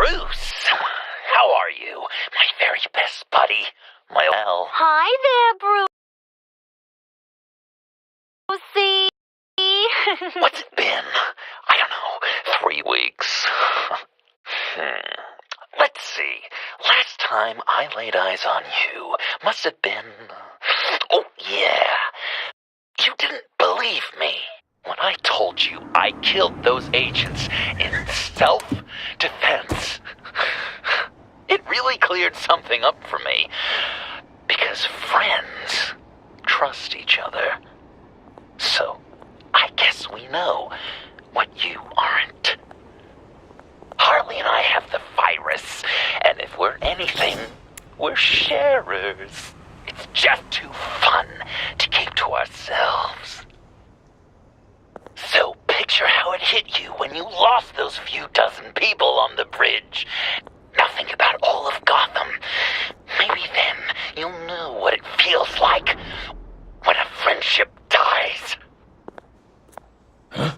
Bruce! How are you? My very best buddy. Well. Hi there, Brucey. What's it been? I don't know. 3 weeks. Let's see. Last time I laid eyes on you must have been... Oh, yeah. You didn't believe me when I told you I killed those agents in self-defense. It really cleared something up for me. Because friends trust each other. So, I guess we know what you aren't. Harley and I have the virus, and if we're anything, we're sharers. It's just too fun to keep to ourselves. So picture how it hit you when you lost those few dozen people on the bridge. Now think about all of Gotham. Maybe then you'll know what it feels like when a friendship dies. Huh?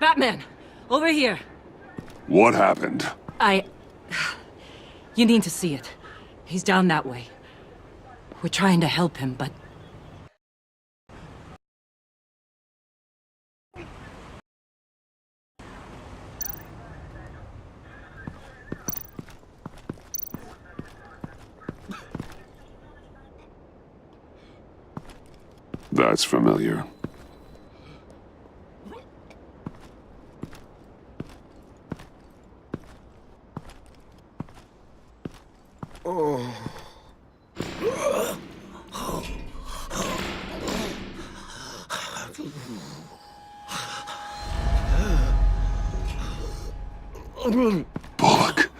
Batman! Over here! What happened? You need to see it. He's down that way. We're trying to help him, but... That's familiar. Bullock.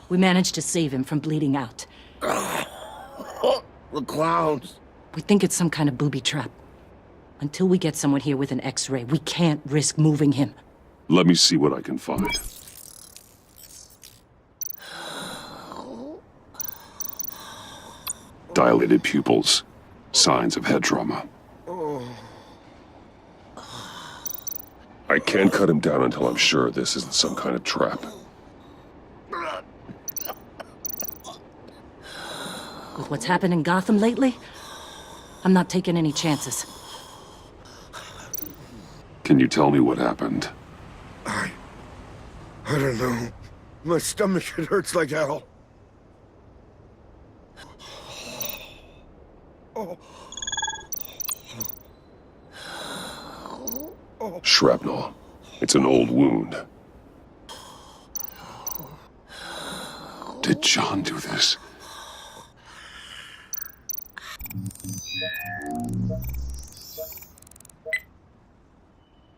We managed to save him from bleeding out. The clowns. We think it's some kind of booby trap. Until we get someone here with an X-ray, we can't risk moving him. Let me see what I can find. Dilated pupils. Signs of head trauma. I can't cut him down until I'm sure this isn't some kind of trap. With what's happened in Gotham lately, I'm not taking any chances. Can you tell me what happened? I don't know. My stomach, it hurts like hell. Shrapnel. It's an old wound. Did John do this?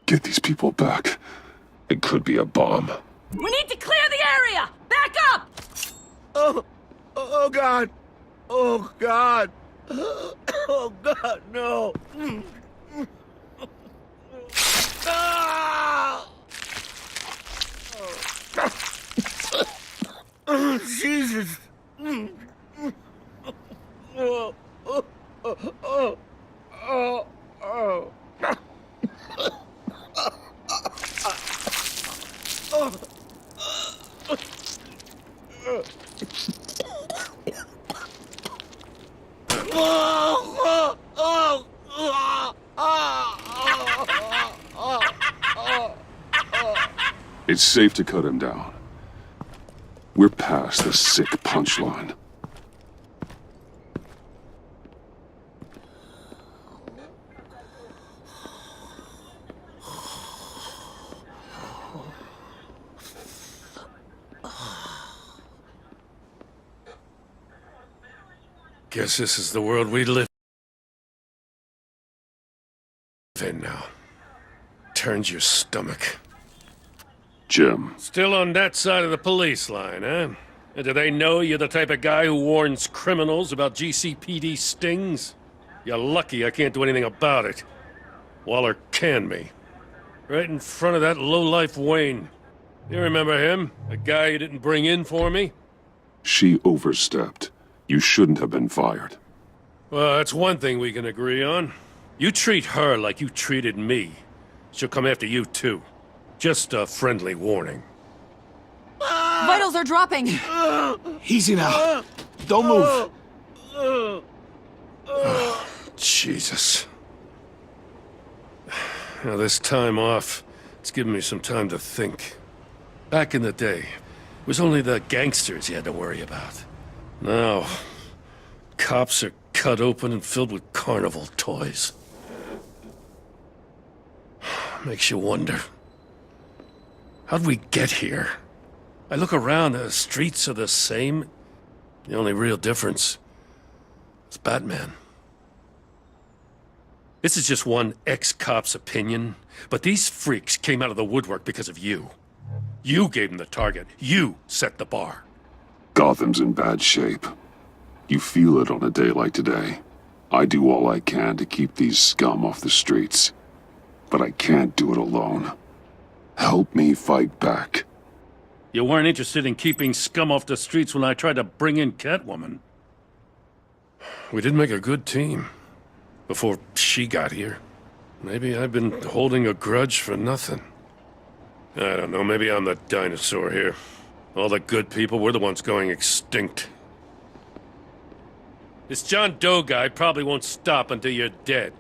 Get these people back. It could be a bomb. We need to clear the area! Back up! Oh God. Oh God. Oh God, no. Oh, Jesus. It's safe to cut him down. We're past the sick punchline. Guess this is the world we live in now. Turns your stomach. Jim. Still on that side of the police line, huh? And do they know you're the type of guy who warns criminals about GCPD stings? You're lucky I can't do anything about it. Waller canned me. Right in front of that lowlife Wayne. You remember him? The guy you didn't bring in for me? She overstepped. You shouldn't have been fired. Well, that's one thing we can agree on. You treat her like you treated me. She'll come after you, too. Just a friendly warning. Vitals are dropping! Easy now. Don't move. Jesus. Now, this time off, it's given me some time to think. Back in the day, it was only the gangsters you had to worry about. Now, cops are cut open and filled with carnival toys. Makes you wonder. How'd we get here? I look around, the streets are the same. The only real difference is Batman. This is just one ex-cop's opinion, but these freaks came out of the woodwork because of you. You gave them the target. You set the bar. Gotham's in bad shape. You feel it on a day like today. I do all I can to keep these scum off the streets. But I can't do it alone. Help me fight back. You weren't interested in keeping scum off the streets when I tried to bring in Catwoman. We did make a good team. Before she got here. Maybe I've been holding a grudge for nothing. I don't know, maybe I'm the dinosaur here. All the good people, we're the ones going extinct. This John Doe guy probably won't stop until you're dead.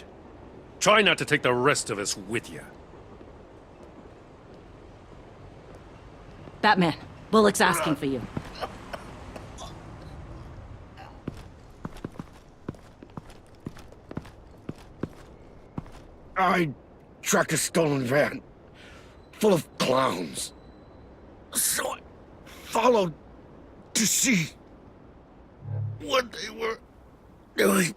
Try not to take the rest of us with you. Batman, Bullock's asking for you. I tracked a stolen van full of clowns. So I followed to see what they were doing.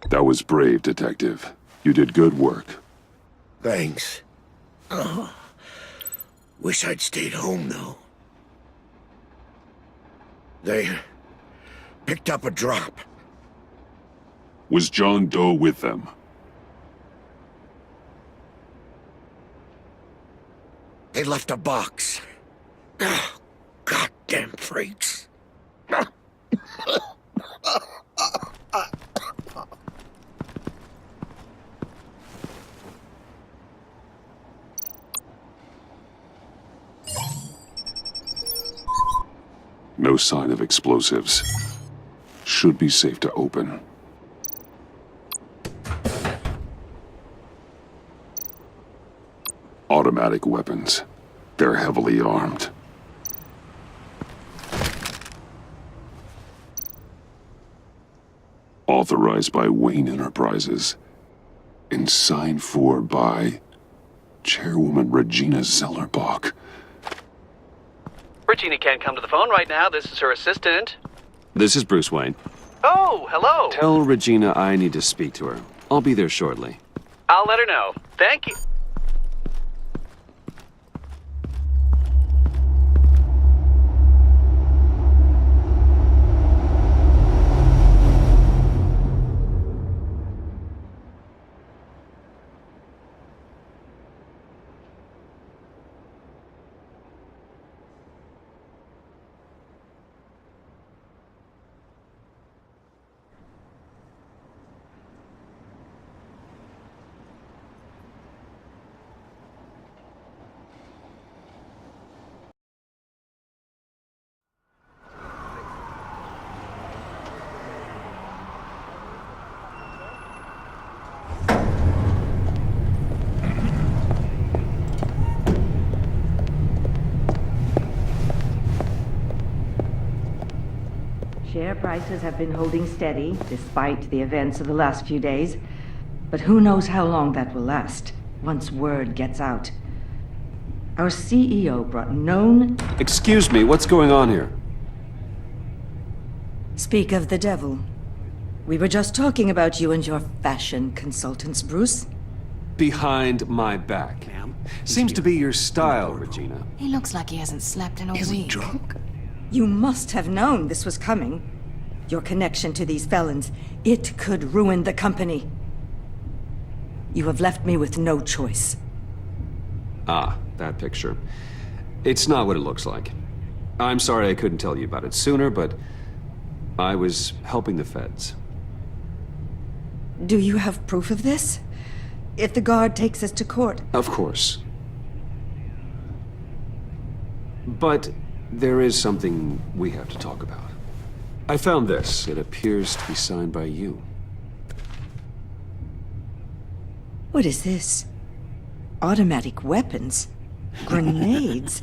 That was brave, Detective. You did good work. Thanks. Wish I'd stayed home, though. They picked up a drop. Was John Doe with them? They left a box. Goddamn freaks. No sign of explosives. Should be safe to open. Automatic weapons. They're heavily armed. Authorized by Wayne Enterprises. And signed for by Chairwoman Regina Zellerbach. Regina can't come to the phone right now. This is her assistant. This is Bruce Wayne. Oh, hello. Tell Regina I need to speak to her. I'll be there shortly. I'll let her know. Thank you. Share prices have been holding steady, despite the events of the last few days. But who knows how long that will last, once word gets out. Our CEO brought known... Excuse me, what's going on here? Speak of the devil. We were just talking about you and your fashion consultants, Bruce. Behind my back. Seems to be your style, Regina. He looks like he hasn't slept in a Is he week. drunk? You must have known this was coming. Your connection to these felons, it could ruin the company. You have left me with no choice. Ah, that picture. It's not what it looks like. I'm sorry I couldn't tell you about it sooner, but I was helping the feds. Do you have proof of this? If the guard takes us to court? Of course. But there is something we have to talk about. I found this. It appears to be signed by you. What is this? Automatic weapons? Grenades?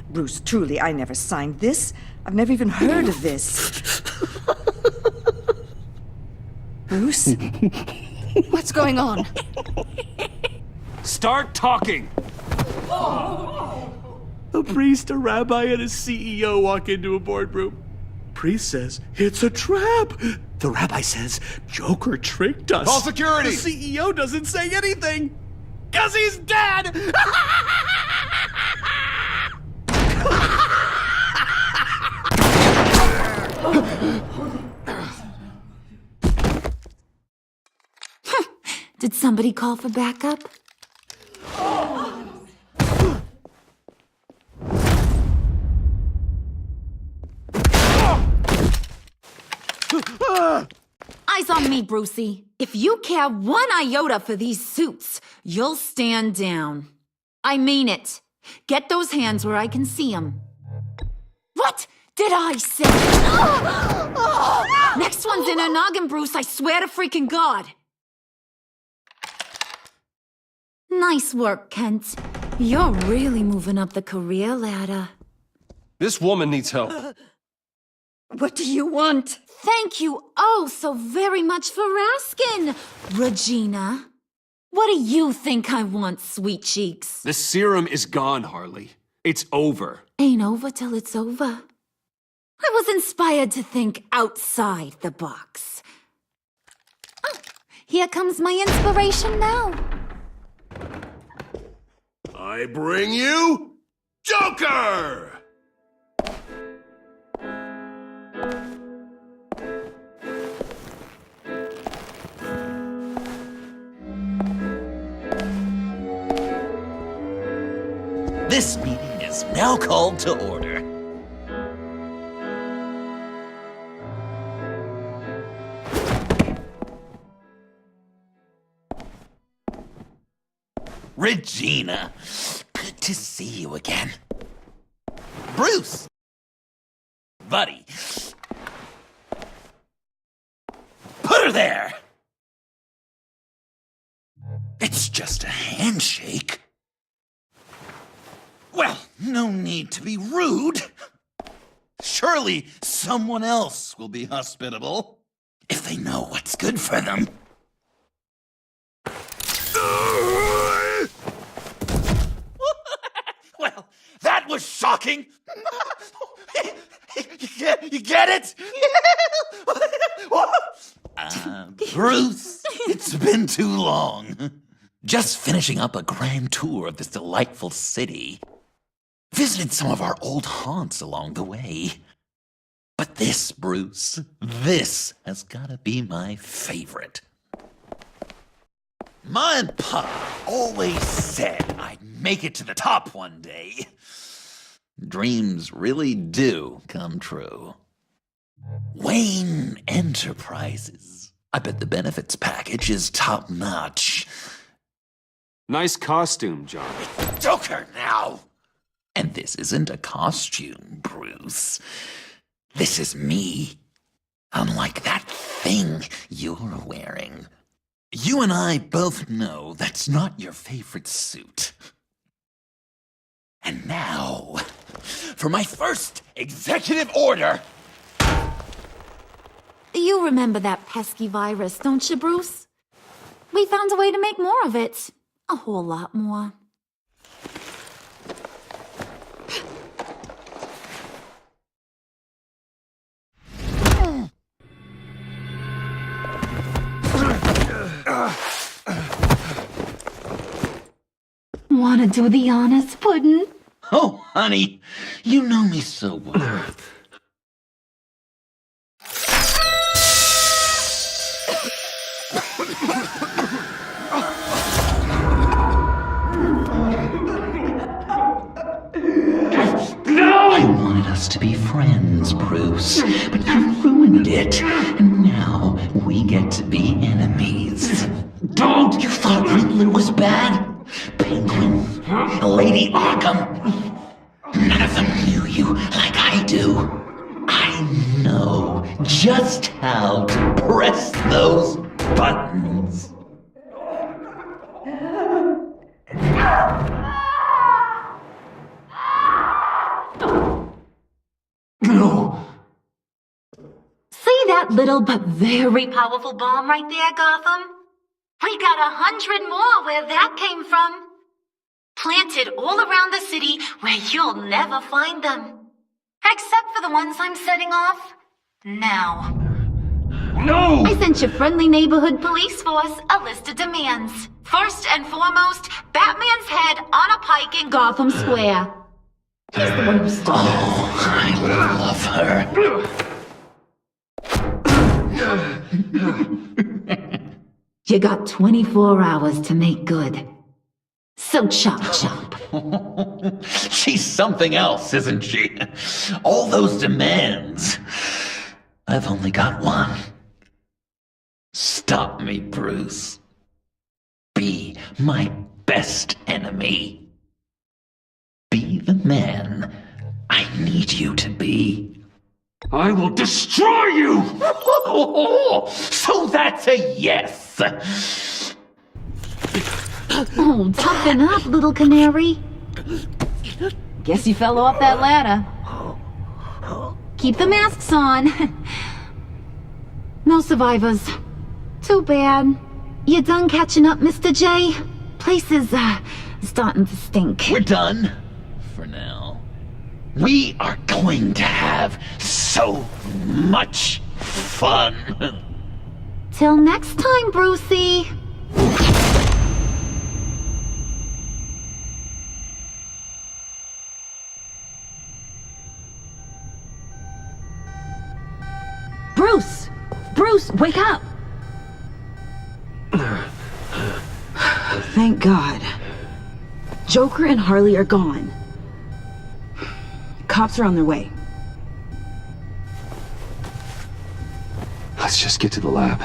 Bruce, truly, I never signed this. I've never even heard of this. Bruce? What's going on? Start talking! A priest, a rabbi, and a CEO walk into a boardroom. Priest says, it's a trap. The rabbi says, Joker tricked us. Call security! The CEO doesn't say anything. 'Cause he's dead! Did somebody call for backup? Eyes on me, Brucey. If you care one iota for these suits, you'll stand down. I mean it. Get those hands where I can see them. What did I say? Next one's in her noggin, Bruce, I swear to freaking God. Nice work, Kent. You're really moving up the career ladder. This woman needs help. What do you want? Thank you oh so very much for asking, Regina. What do you think I want, sweet cheeks? The serum is gone, Harley. It's over. Ain't over till it's over. I was inspired to think outside the box. Oh, here comes my inspiration now. I bring you Joker! This meeting is now called to order. Regina, good to see you again. Bruce! Buddy. Put her there! It's just a handshake. Well, no need to be rude. Surely someone else will be hospitable if they know what's good for them. Well, that was shocking. You get it? Bruce, it's been too long. Just finishing up a grand tour of this delightful city. Visited some of our old haunts along the way. But this, Bruce, this has gotta be my favorite. Ma and Pa always said I'd make it to the top one day. Dreams really do come true. Wayne Enterprises. I bet the benefits package is top-notch. Nice costume, John. Joker now! And this isn't a costume, Bruce. This is me. Unlike that thing you're wearing. You and I both know that's not your favorite suit. And now, for my first executive order. You remember that pesky virus, don't you, Bruce? We found a way to make more of it. A whole lot more. Wanna do the honors, Puddin'? Oh, honey, you know me so well. I wanted us to be friends, Bruce, but you ruined it. And now we get to be enemies. Don't! You thought Riddler was bad? Penguin? Lady Arkham? None of them knew you like I do. I know just how to press those buttons. No. See that little but very powerful bomb right there, Gotham? We got 100 more where that came from. Planted all around the city where you'll never find them. Except for the ones I'm setting off now. No! I sent your friendly neighborhood police force a list of demands. First and foremost, Batman's head on a pike in Gotham Square. He's the one who started. Oh, I love her. You got 24 hours to make good. So chop chop. She's something else, isn't she? All those demands. I've only got one. Stop me, Bruce. Be my best enemy. Be the man I need you to be. I will destroy you! So that's a yes! Oh, toughen up, little canary. Guess you fell off that ladder. Keep the masks on. No survivors. Too bad. You done catching up, Mr. J? Place is, starting to stink. We're done. For now. We are going to have so much fun. Till next time, Brucey. Bruce! Bruce, wake up! Thank God. Joker and Harley are gone. Cops are on their way. Let's just get to the lab.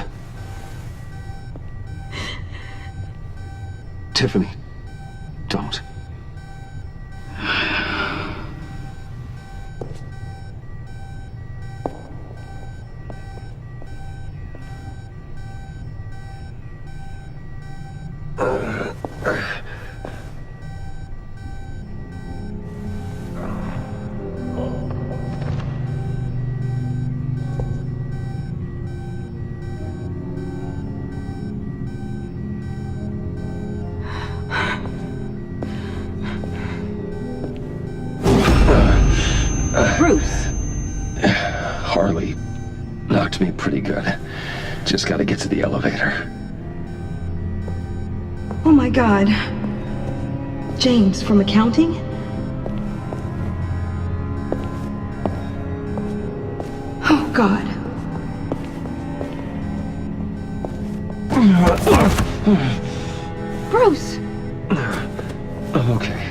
Tiffany, don't. Bruce! Harley knocked me pretty good. Just gotta get to the elevator. Oh my God. James from accounting? Oh God. Bruce! I'm okay.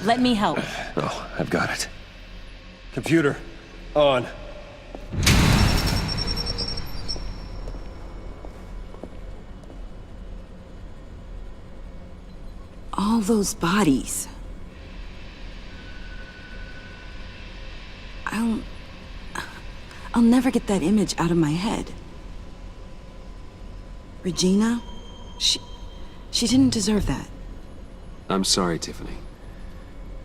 Let me help. Oh, I've got it. Computer, on. All those bodies. I'll never get that image out of my head. Regina? She didn't deserve that. I'm sorry, Tiffany.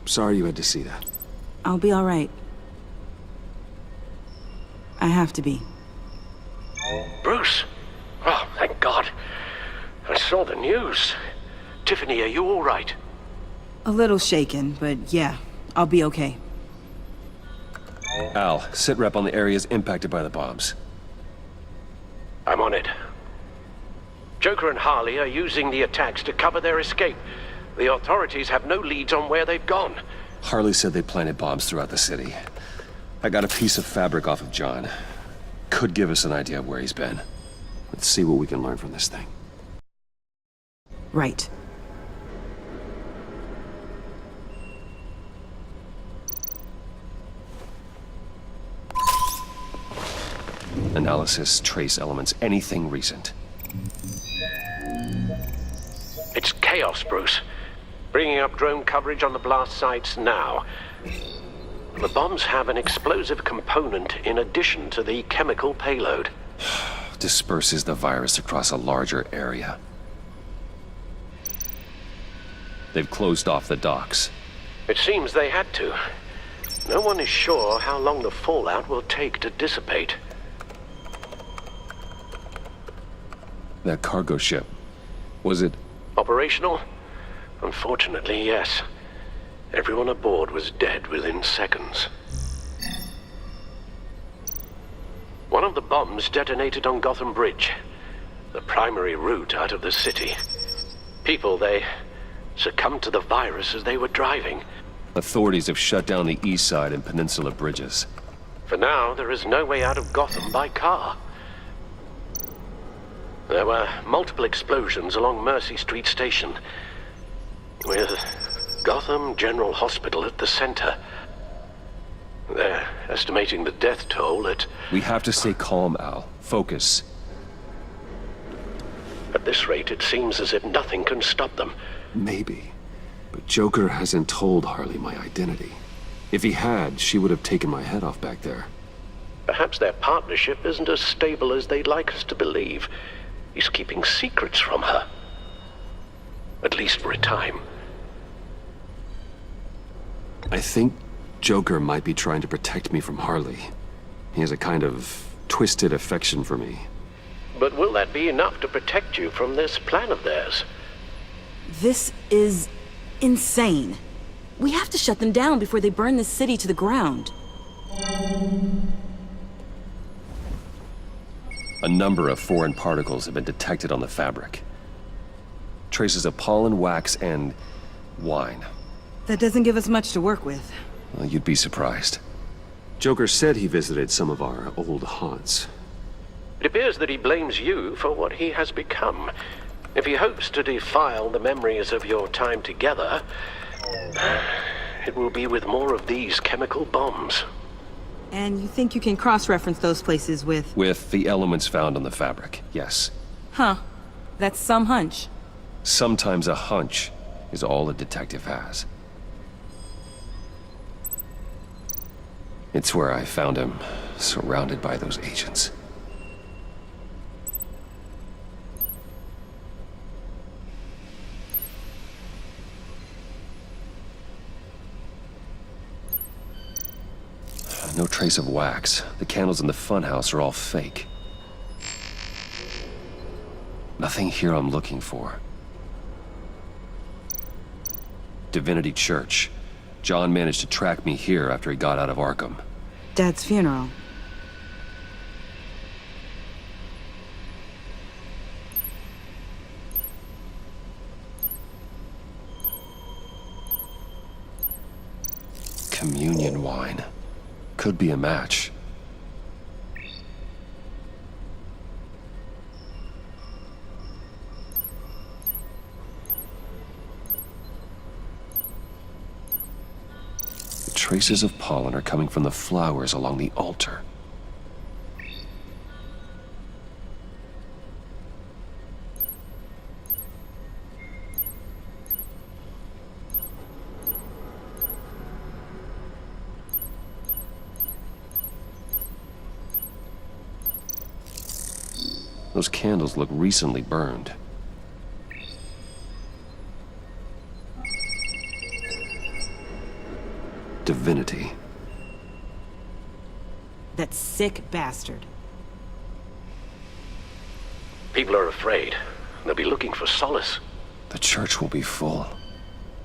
Sorry you had to see that. I'll be all right. I have to be. Bruce! Oh, thank God. I saw the news. Tiffany, are you all right? A little shaken, but yeah, I'll be okay. Al, sit rep on the areas impacted by the bombs. I'm on it. Joker and Harley are using the attacks to cover their escape. The authorities have no leads on where they've gone. Harley said they planted bombs throughout the city. I got a piece of fabric off of John. Could give us an idea of where he's been. Let's see what we can learn from this thing. Right. Analysis, trace elements, anything recent. It's chaos, Bruce. Bringing up drone coverage on the blast sites now. The bombs have an explosive component in addition to the chemical payload. Disperses the virus across a larger area. They've closed off the docks. It seems they had to. No one is sure how long the fallout will take to dissipate. That cargo ship, was it... Operational? Unfortunately, yes. Everyone aboard was dead within seconds. One of the bombs detonated on Gotham Bridge, the primary route out of the city. People, they succumbed to the virus as they were driving. Authorities have shut down the east side and peninsula bridges. For now, there is no way out of Gotham by car. There were multiple explosions along Mercy Street Station, with Gotham General Hospital at the center. They're estimating the death toll at... We have to stay calm, Al. Focus. At this rate, it seems as if nothing can stop them. Maybe. But Joker hasn't told Harley my identity. If he had, she would have taken my head off back there. Perhaps their partnership isn't as stable as they'd like us to believe. He's keeping secrets from her. At least for a time. I think Joker might be trying to protect me from Harley. He has a kind of twisted affection for me. But will that be enough to protect you from this plan of theirs? This is insane. We have to shut them down before they burn this city to the ground. A number of foreign particles have been detected on the fabric. Traces of pollen, wax, and wine. That doesn't give us much to work with. Well, you'd be surprised. Joker said he visited some of our old haunts. It appears that he blames you for what he has become. If he hopes to defile the memories of your time together, it will be with more of these chemical bombs. And you think you can cross-reference those places with... With the elements found on the fabric, yes. Huh. That's some hunch. Sometimes a hunch is all a detective has. It's where I found him, surrounded by those agents. No trace of wax. The candles in the funhouse are all fake. Nothing here I'm looking for. Divinity Church. John managed to track me here after he got out of Arkham. Dad's funeral. Communion wine. Could be a match. Traces of pollen are coming from the flowers along the altar. Those candles look recently burned. Divinity. That sick bastard. People are afraid. They'll be looking for solace. The church will be full.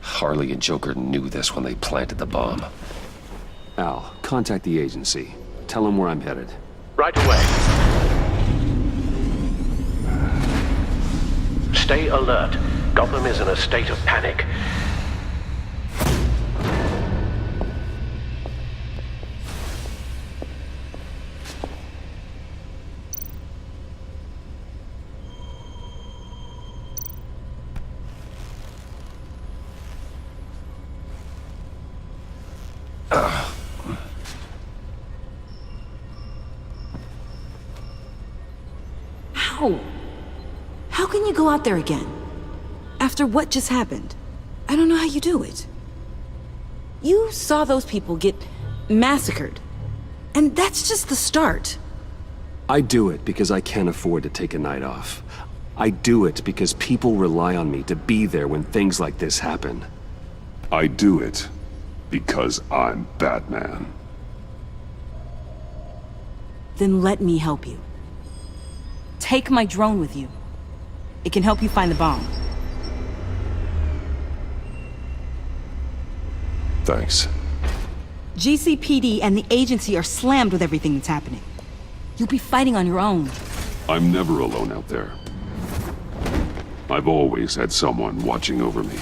Harley and Joker knew this when they planted the bomb. Al, contact the agency. Tell them where I'm headed. Right away. Stay alert. Gotham is in a state of panic. How can you go out there again? After what just happened? I don't know how you do it. You saw those people get massacred. And that's just the start. I do it because I can't afford to take a night off. I do it because people rely on me to be there when things like this happen. I do it because I'm Batman. Then let me help you. Take my drone with you. It can help you find the bomb. Thanks. GCPD and the agency are slammed with everything that's happening. You'll be fighting on your own. I'm never alone out there. I've always had someone watching over me.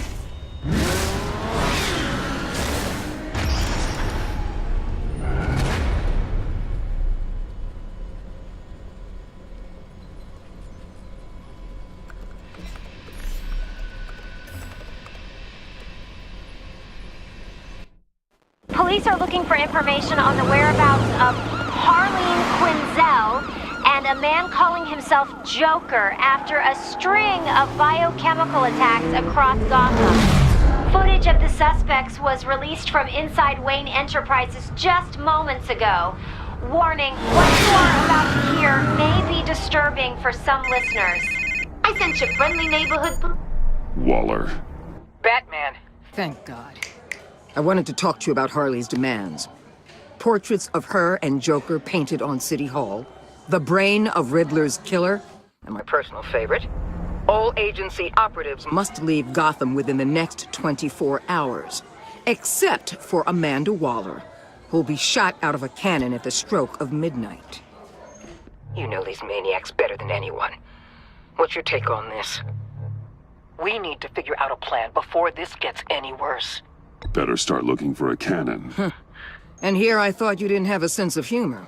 Police are looking for information on the whereabouts of Harleen Quinzel and a man calling himself Joker after a string of biochemical attacks across Gotham. Footage of the suspects was released from inside Wayne Enterprises just moments ago. Warning, what you are about to hear may be disturbing for some listeners. I sent you friendly neighborhood... Waller. Batman. Thank God. I wanted to talk to you about Harley's demands. Portraits of her and Joker painted on City Hall, the brain of Riddler's killer, and my personal favorite, all agency operatives must leave Gotham within the next 24 hours, except for Amanda Waller, who'll be shot out of a cannon at the stroke of midnight. You know these maniacs better than anyone. What's your take on this? We need to figure out a plan before this gets any worse. Better start looking for a cannon. And here I thought you didn't have a sense of humor.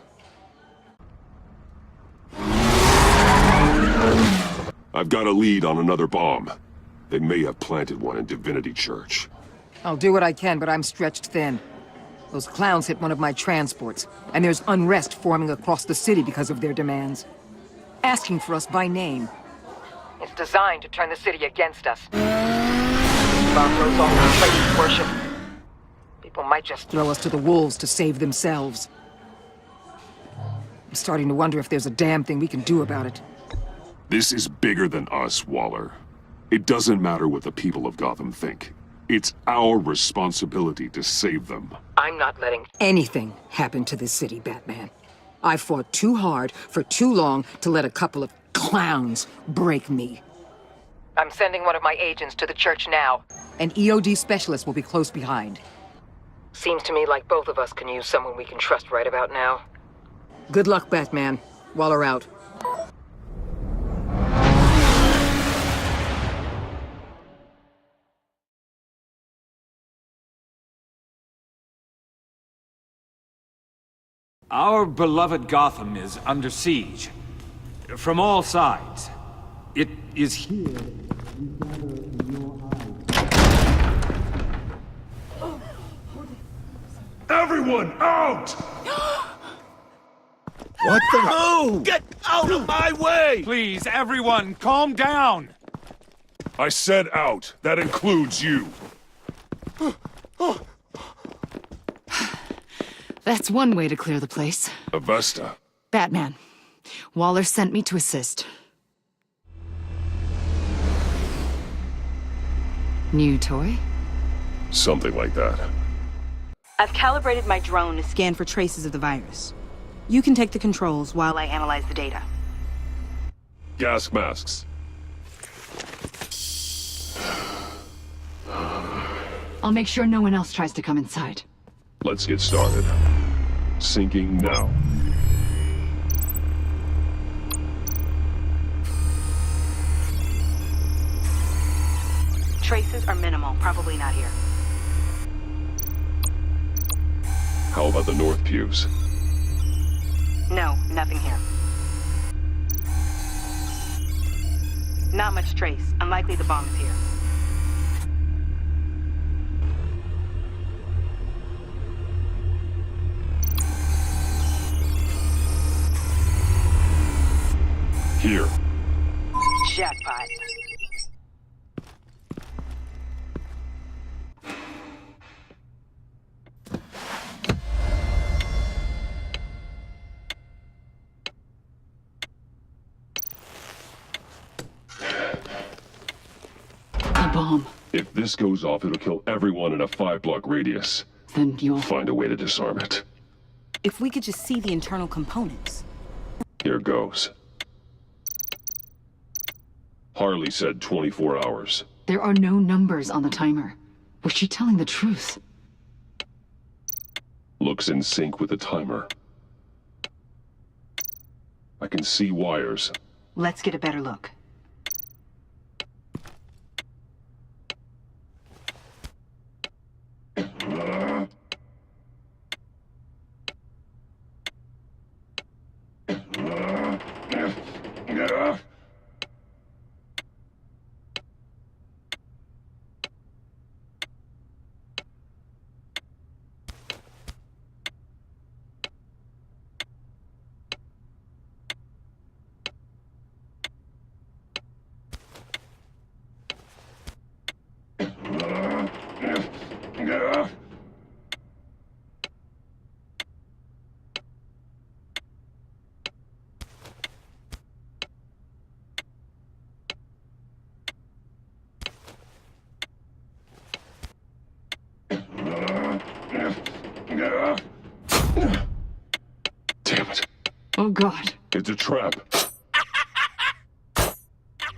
I've got a lead on another bomb. They may have planted one in Divinity Church. I'll do what I can, but I'm stretched thin. Those clowns hit one of my transports, and there's unrest forming across the city because of their demands. Asking for us by name. It's designed to turn the city against us. Bomb throws all our places worship. People might just throw us to the wolves to save themselves. I'm starting to wonder if there's a damn thing we can do about it. This is bigger than us, Waller. It doesn't matter what the people of Gotham think. It's our responsibility to save them. I'm not letting anything happen to this city, Batman. I fought too hard for too long to let a couple of clowns break me. I'm sending one of my agents to the church now. An EOD specialist will be close behind. Seems to me like both of us can use someone we can trust right about now. Good luck, Batman. Waller out. Our beloved Gotham is under siege. From all sides. It is here. Everyone out! What the? Oh! Get out of my way! Please, everyone, calm down! I said out. That includes you. That's one way to clear the place. Avesta. Batman. Waller sent me to assist. New toy? Something like that. I've calibrated my drone to scan for traces of the virus. You can take the controls while I analyze the data. Gas masks. I'll make sure no one else tries to come inside. Let's get started. Syncing now. Traces are minimal, probably not here. How about the north pews? No, nothing here. Not much trace. Unlikely the bomb is here. Here. Jackpot. Bomb. If this goes off, it'll kill everyone in a 5-block radius. Then you'll find a way to disarm it. If we could just see the internal components. Here goes. Harley said 24 hours. There are no numbers on the timer. Was she telling the truth? Looks in sync with the timer. I can see wires. Let's get a better look. Damn it. Oh, God. It's a trap.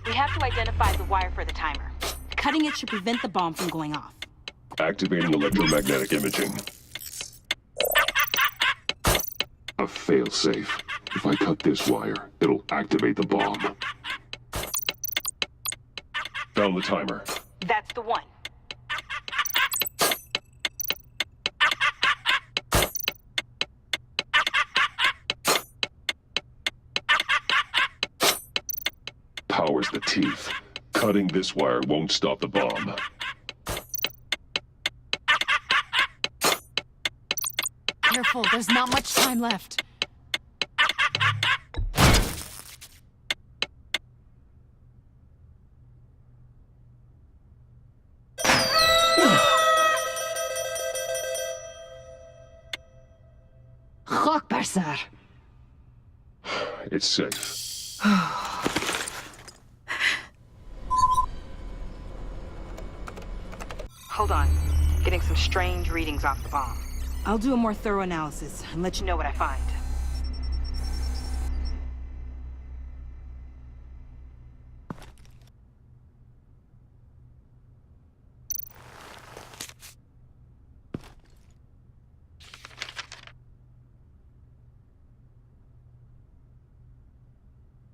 We have to identify the wire for the timer. Cutting it should prevent the bomb from going off. Activating electromagnetic imaging. A failsafe. If I cut this wire, it'll activate the bomb. Found the timer. That's the one. Powers the teeth. Cutting this wire won't stop the bomb. Careful, there's not much time left. Rockberser. It's safe. Hold on. Getting some strange readings off the bomb. I'll do a more thorough analysis and let you know what I find.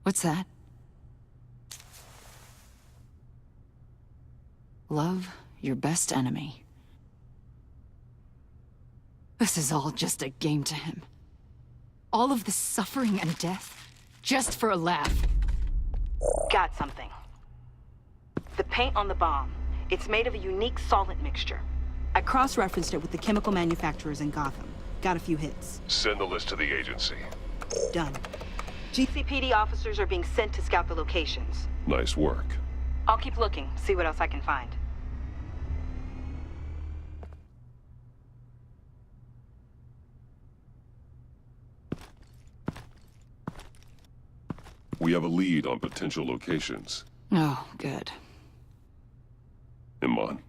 What's that? Love your best enemy. This is all just a game to him. All of this suffering and death, just for a laugh. Got something. The paint on the bomb. It's made of a unique solvent mixture. I cross-referenced it with the chemical manufacturers in Gotham. Got a few hits. Send the list to the agency. Done. GCPD officers are being sent to scout the locations. Nice work. I'll keep looking, see what else I can find. We have a lead on potential locations. Oh, good. Iman.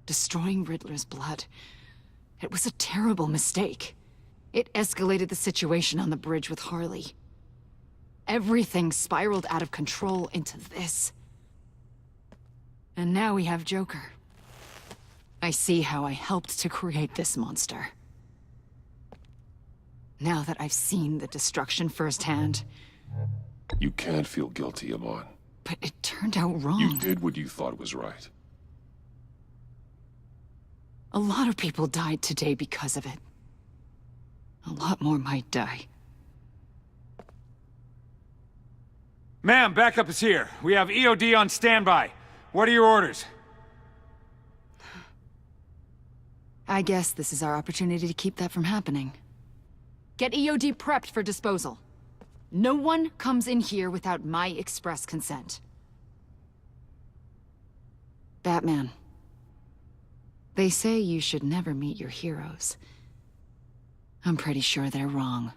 Destroying Riddler's blood. It was a terrible mistake. It escalated the situation on the bridge with Harley. Everything spiraled out of control into this. And now we have Joker. I see how I helped to create this monster. Now that I've seen the destruction firsthand... You can't feel guilty, Iman. But it turned out wrong. You did what you thought was right. A lot of people died today because of it. A lot more might die. Ma'am, backup is here. We have EOD on standby. What are your orders? I guess this is our opportunity to keep that from happening. Get EOD prepped for disposal. No one comes in here without my express consent. Batman. They say you should never meet your heroes. I'm pretty sure they're wrong.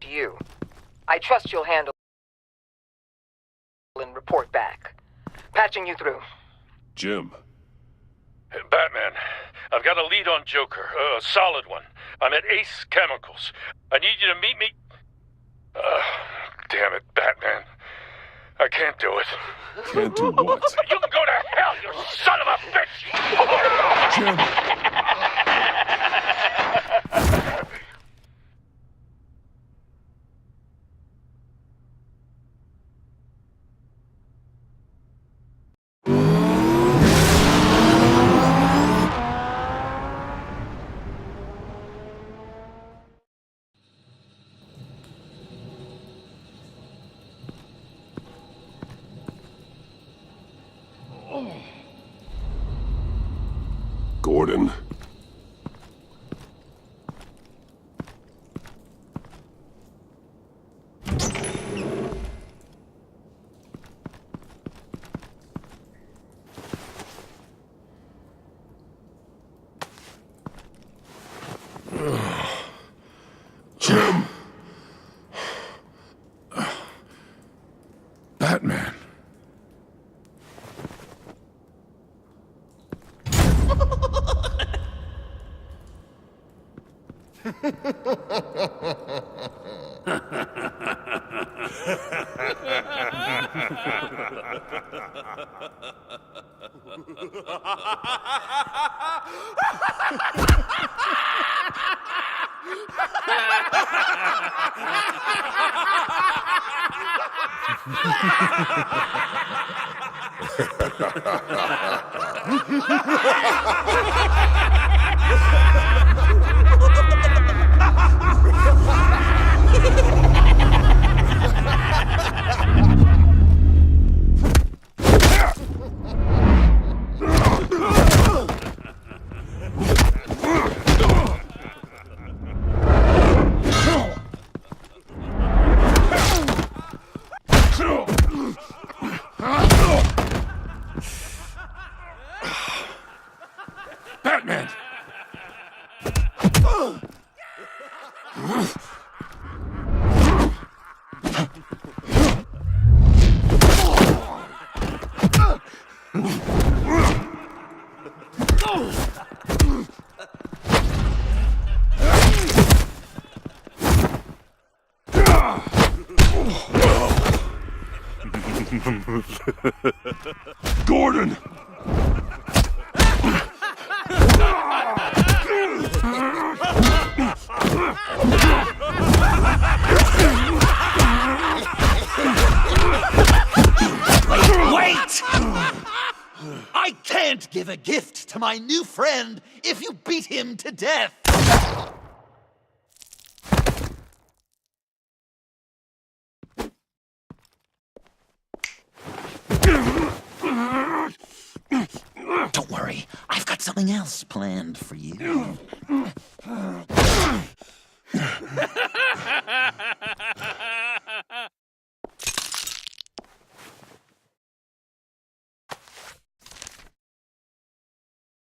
You. I trust you'll handle and report back. Patching you through. Jim. Hey, Batman, I've got a lead on Joker, a solid one. I'm at Ace Chemicals. I need you to meet me... damn it, Batman. I can't do it. Can't do what? You can go to hell, you son of a bitch! Jim! Gordon. Jim! Batman. Batman! Gordon! Wait! I can't give a gift to my new friend if you beat him to death! something else planned for you.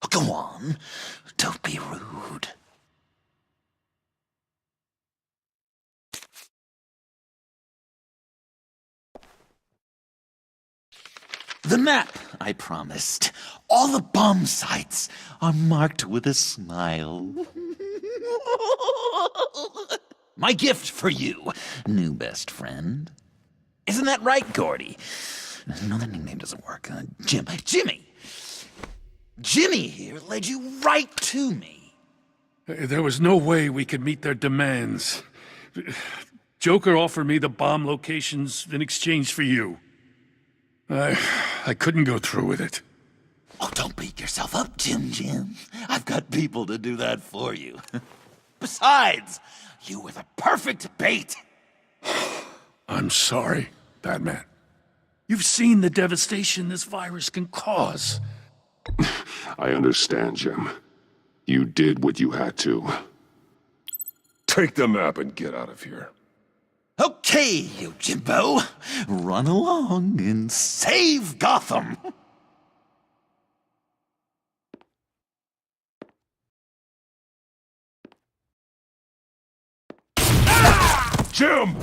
Go on. Don't be rude. The map I promised. All the bomb sites are marked with a smile. My gift for you, new best friend. Isn't that right, Gordy? No, that nickname doesn't work. Jimmy! Jimmy here led you right to me. There was no way we could meet their demands. Joker offered me the bomb locations in exchange for you. I couldn't go through with it. Oh, don't beat yourself up, Jim. I've got people to do that for you. Besides, you were the perfect bait. I'm sorry, Batman. You've seen the devastation this virus can cause. I understand, Jim. You did what you had to. Take the map and get out of here. Okay, you Jimbo. Run along and save Gotham. Jim!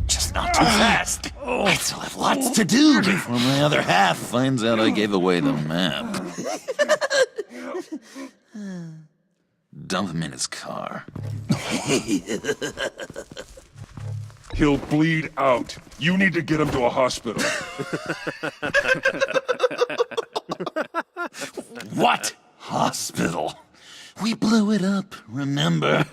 Just not too fast. I still have lots to do before my other half finds out I gave away the map. Dump him in his car. He'll bleed out. You need to get him to a hospital. What hospital? We blew it up, remember?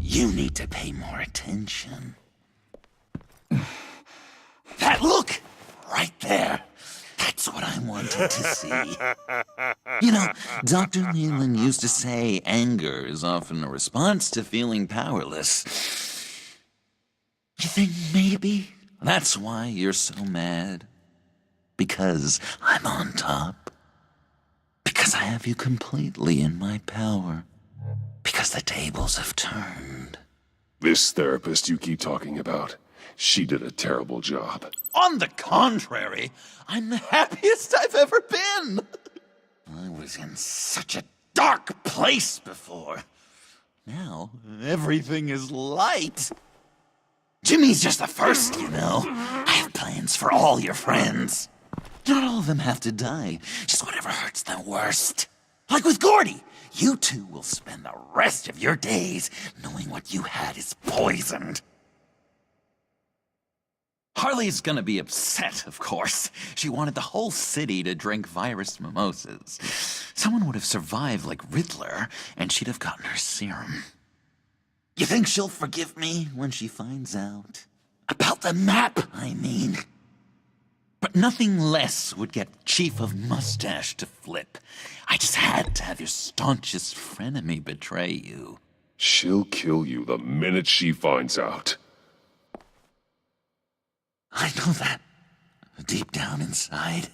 You need to pay more attention. That look! Right there. That's what I wanted to see. You know, Dr. Leland used to say anger is often a response to feeling powerless. You think maybe that's why you're so mad? Because I'm on top? Because I have you completely in my power? Because the tables have turned? This therapist you keep talking about, she did a terrible job. On the contrary, I'm the happiest I've ever been. I was in such a dark place before. Now, everything is light. Jimmy's just the first, you know. I have plans for all your friends. Not all of them have to die, just whatever hurts them worst. Like with Gordy, you two will spend the rest of your days knowing what you had is poisoned. Harley's gonna be upset, of course. She wanted the whole city to drink virus mimosas. Someone would have survived like Riddler, and she'd have gotten her serum. You think she'll forgive me when she finds out? About the map, I mean. But nothing less would get Chief of Mustache to flip. I just had to have your staunchest frenemy betray you. She'll kill you the minute she finds out. I know that. Deep down inside.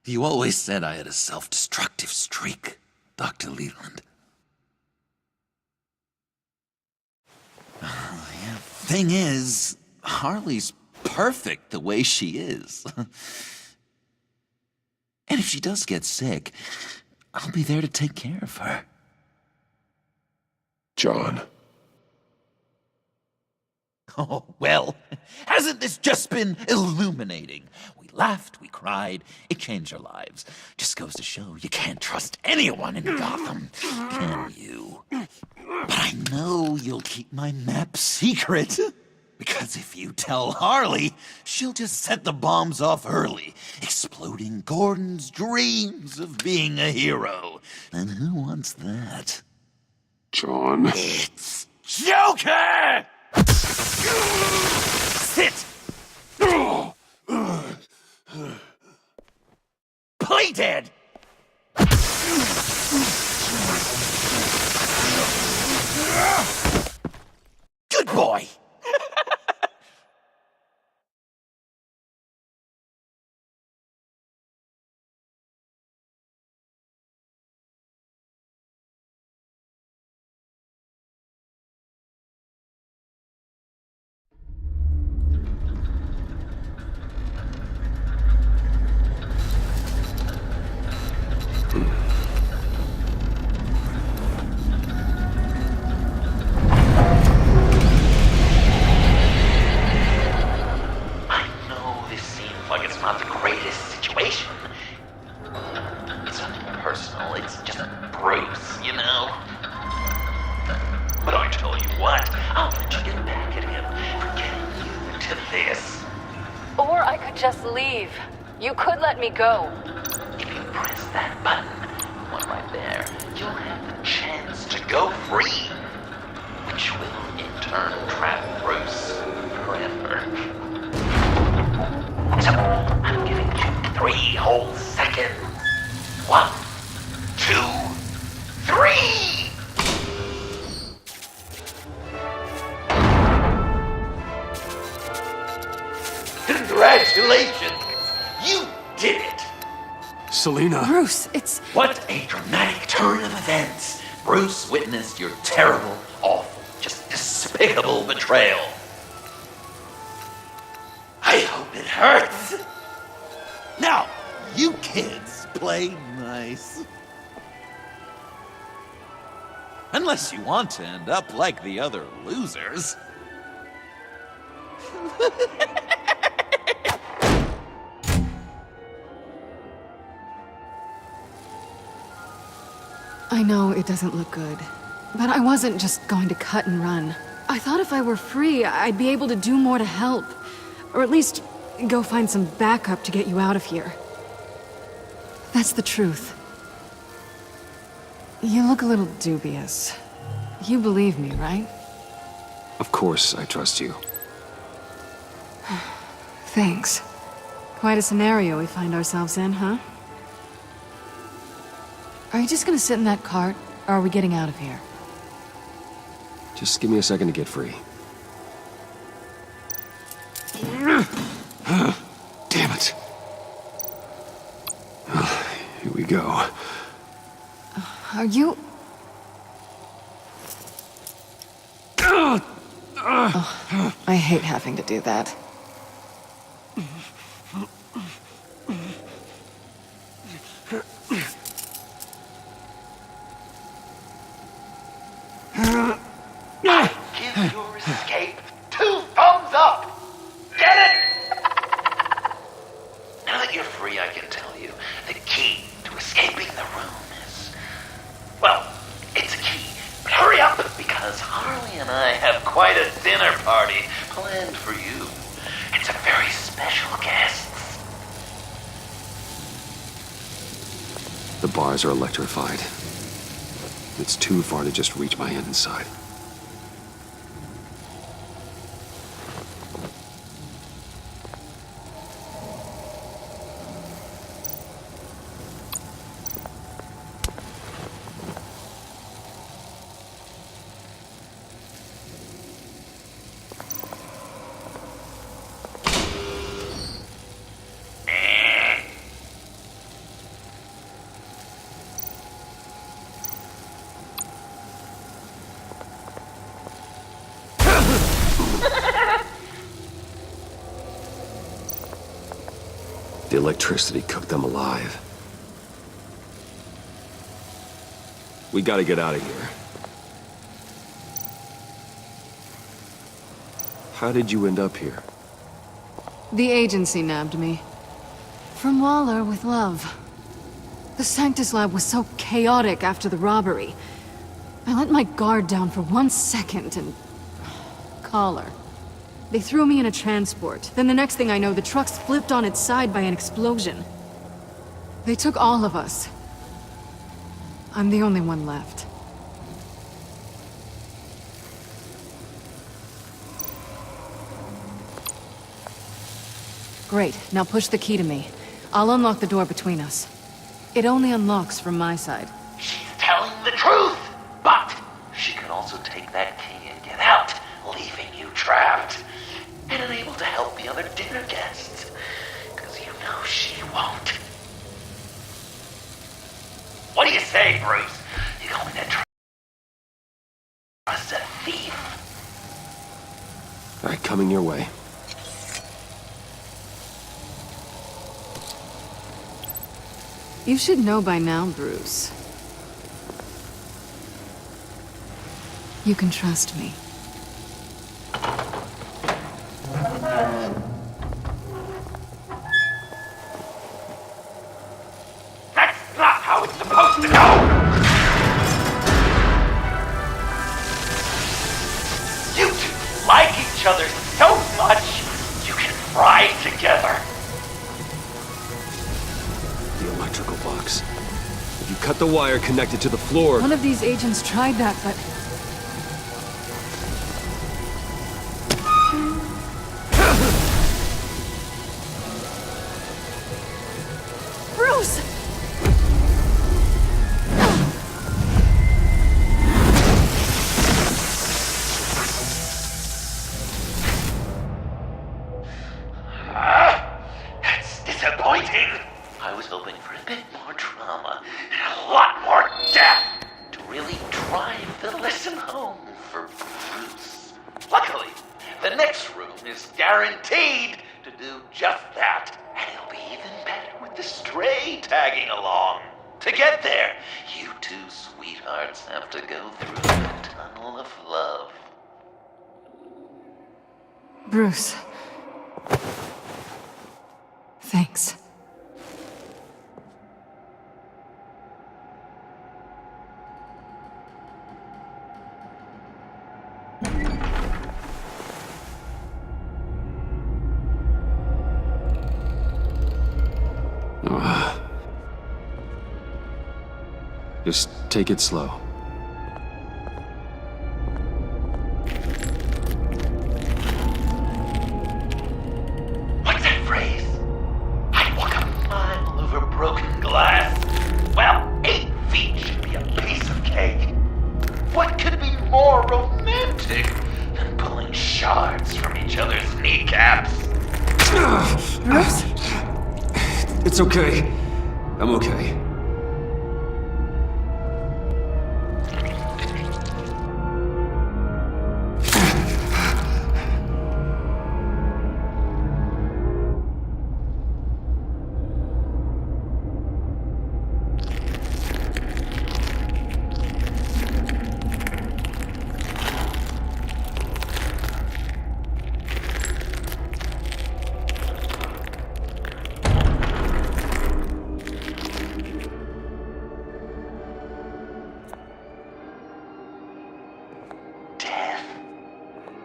You always said I had a self-destructive streak, Dr. Leland. Yeah. Thing is, Harley's perfect the way she is. And if she does get sick, I'll be there to take care of her. John. Oh, well, hasn't this just been illuminating? We laughed, we cried, it changed our lives. Just goes to show you can't trust anyone in Gotham, can you? But I know you'll keep my map secret. Because if you tell Harley, she'll just set the bombs off early, exploding Gordon's dreams of being a hero. And who wants that? John. It's Joker! Sit! Play dead! Good boy! leave. You could let me go. If you press that button, one right there, you'll have the chance to go free, which will in turn trap Bruce forever. So, I'm giving you 3 whole seconds. 1, 2, 3! Congratulations! You did it! Selena. Bruce, it's... What a dramatic turn of events! Bruce witnessed your terrible, awful, just despicable betrayal. I hope it hurts! Now, you kids play nice. Unless you want to end up like the other losers. I know it doesn't look good, but I wasn't just going to cut and run. I thought if I were free, I'd be able to do more to help. Or at least go find some backup to get you out of here. That's the truth. You look a little dubious. You believe me, right? Of course, I trust you. Thanks. Quite a scenario we find ourselves in, huh? Are you just gonna sit in that cart, or are we getting out of here? Just give me a second to get free. Damn it. Here we go. Are you... Oh, I hate having to do that. I give your escape 2 thumbs up! Get it? Now that you're free, I can tell you, the key to escaping the room is... Well, it's a key, but hurry up, because Harley and I have quite a dinner party planned for you. It's a very special guest. The bars are electrified. It's too far to just reach my hand inside. The electricity cooked them alive. We gotta get out of here. How did you end up here? The agency nabbed me. From Waller with love. The Sanctus lab was so chaotic after the robbery. I let my guard down for 1 second and... Collar. They threw me in a transport. Then the next thing I know, the truck's flipped on its side by an explosion. They took all of us. I'm the only one left. Great. Now push the key to me. I'll unlock the door between us. It only unlocks from my side. She's telling the truth, but she can also take that key and get out, leaving you trapped. And unable to help the other dinner guests. Because you know she won't. What do you say, Bruce? You going to trust a thief? All right, coming your way. You should know by now, Bruce. You can trust me. That's not how it's supposed to go! You two like each other so much, you can fry together. electrical box. If you cut the wire connected to the floor... One of these agents tried that, but... Bruce! That's disappointing. I was hoping for a bit more drama and a lot more death to really drive the lesson home for Bruce. Luckily, the next room is guaranteed to do just that, and it'll be even better with the stray tagging along. To get there, you two sweethearts have to go through the tunnel of love. Bruce. Thanks. Just take it slow. What's that phrase? I'd walk a mile over broken glass. Well, 8 feet should be a piece of cake. What could be more romantic than pulling shards from each other's kneecaps? Bruce? It's okay. I'm okay.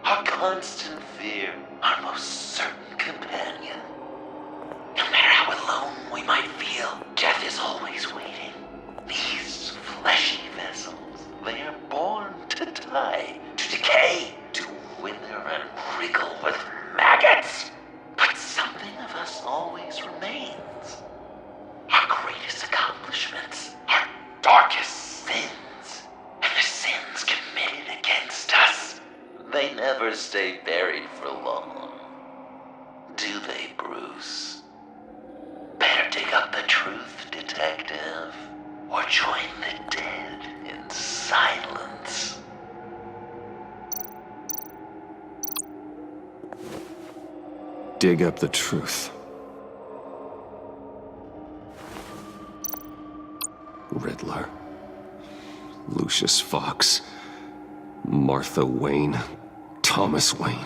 Our constant fear, our most certain companion. No matter how alone we might feel, death is always waiting. These fleshy vessels, they are born to die, to decay, to wither and wriggle with maggots. But something of us always remains. Our greatest accomplishments, our darkest sins, and the sins committed against us. They never stay buried for long. Do they, Bruce? Better dig up the truth, detective, or join the dead in silence. Dig up the truth. Riddler. Lucius Fox. Martha Wayne. Thomas Wayne.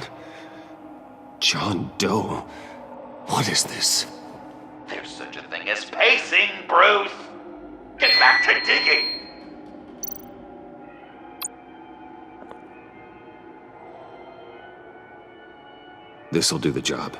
John Doe. What is this? There's such a thing as pacing, Bruce! Get back to digging! This'll do the job.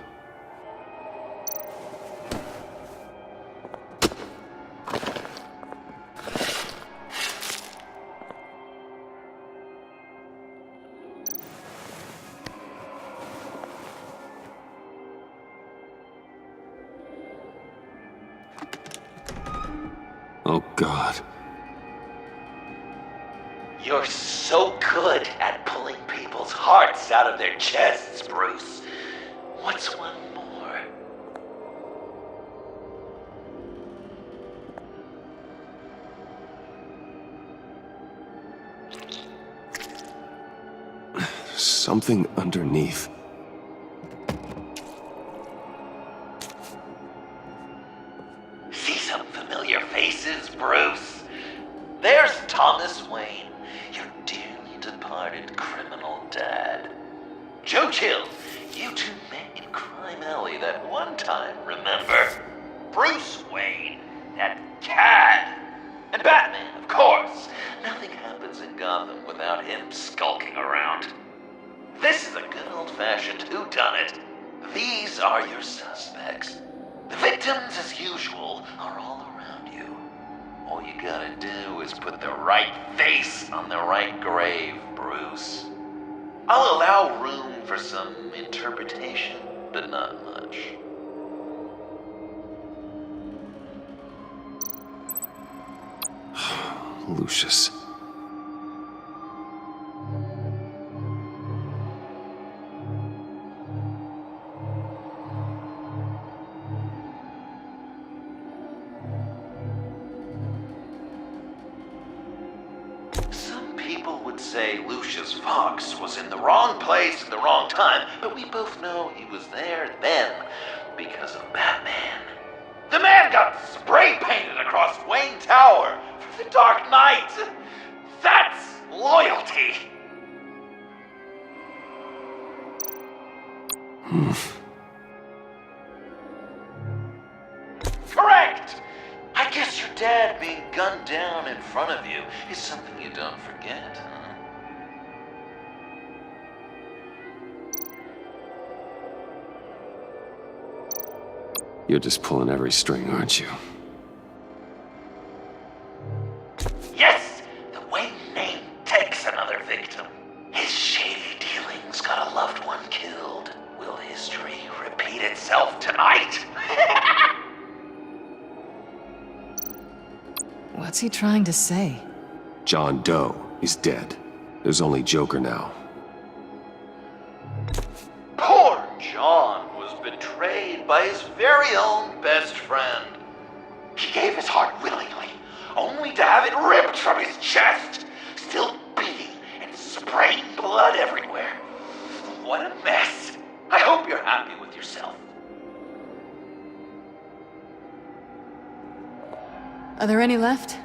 Oh, God. You're so good at pulling people's hearts out of their chests, Bruce. What's one more? Something underneath. See some familiar faces, Bruce? There's Thomas Wayne, your dearly departed criminal dad. Joe Chill, you two met in Crime Alley that one time, remember? Bruce Wayne, that cad. And Batman, of course. Nothing happens in Gotham without him skulking around. This is a good old-fashioned whodunit. These are your suspects. The victims, as usual, are all around gotta do is put the right face on the right grave, Bruce. I'll allow room for some interpretation, but not much. Lucius. Some people would say Lucius Fox was in the wrong place at the wrong time, but we both know he was there then because of Batman. The man got spray painted across Wayne Tower for the Dark Knight. That's loyalty. Correct! I guess your dad being gunned down in front of you is something you don't forget, huh? You're just pulling every string, aren't you? Yes! The Wayne name takes another victim. His shady dealings got a loved one killed. Will history repeat itself tonight? What's he trying to say? John Doe is dead. There's only Joker now. Poor John was betrayed by his very own best friend. He gave his heart willingly, only to have it ripped from his chest, still beating and spraying blood everywhere. What a mess. I hope you're happy with yourself. Are there any left?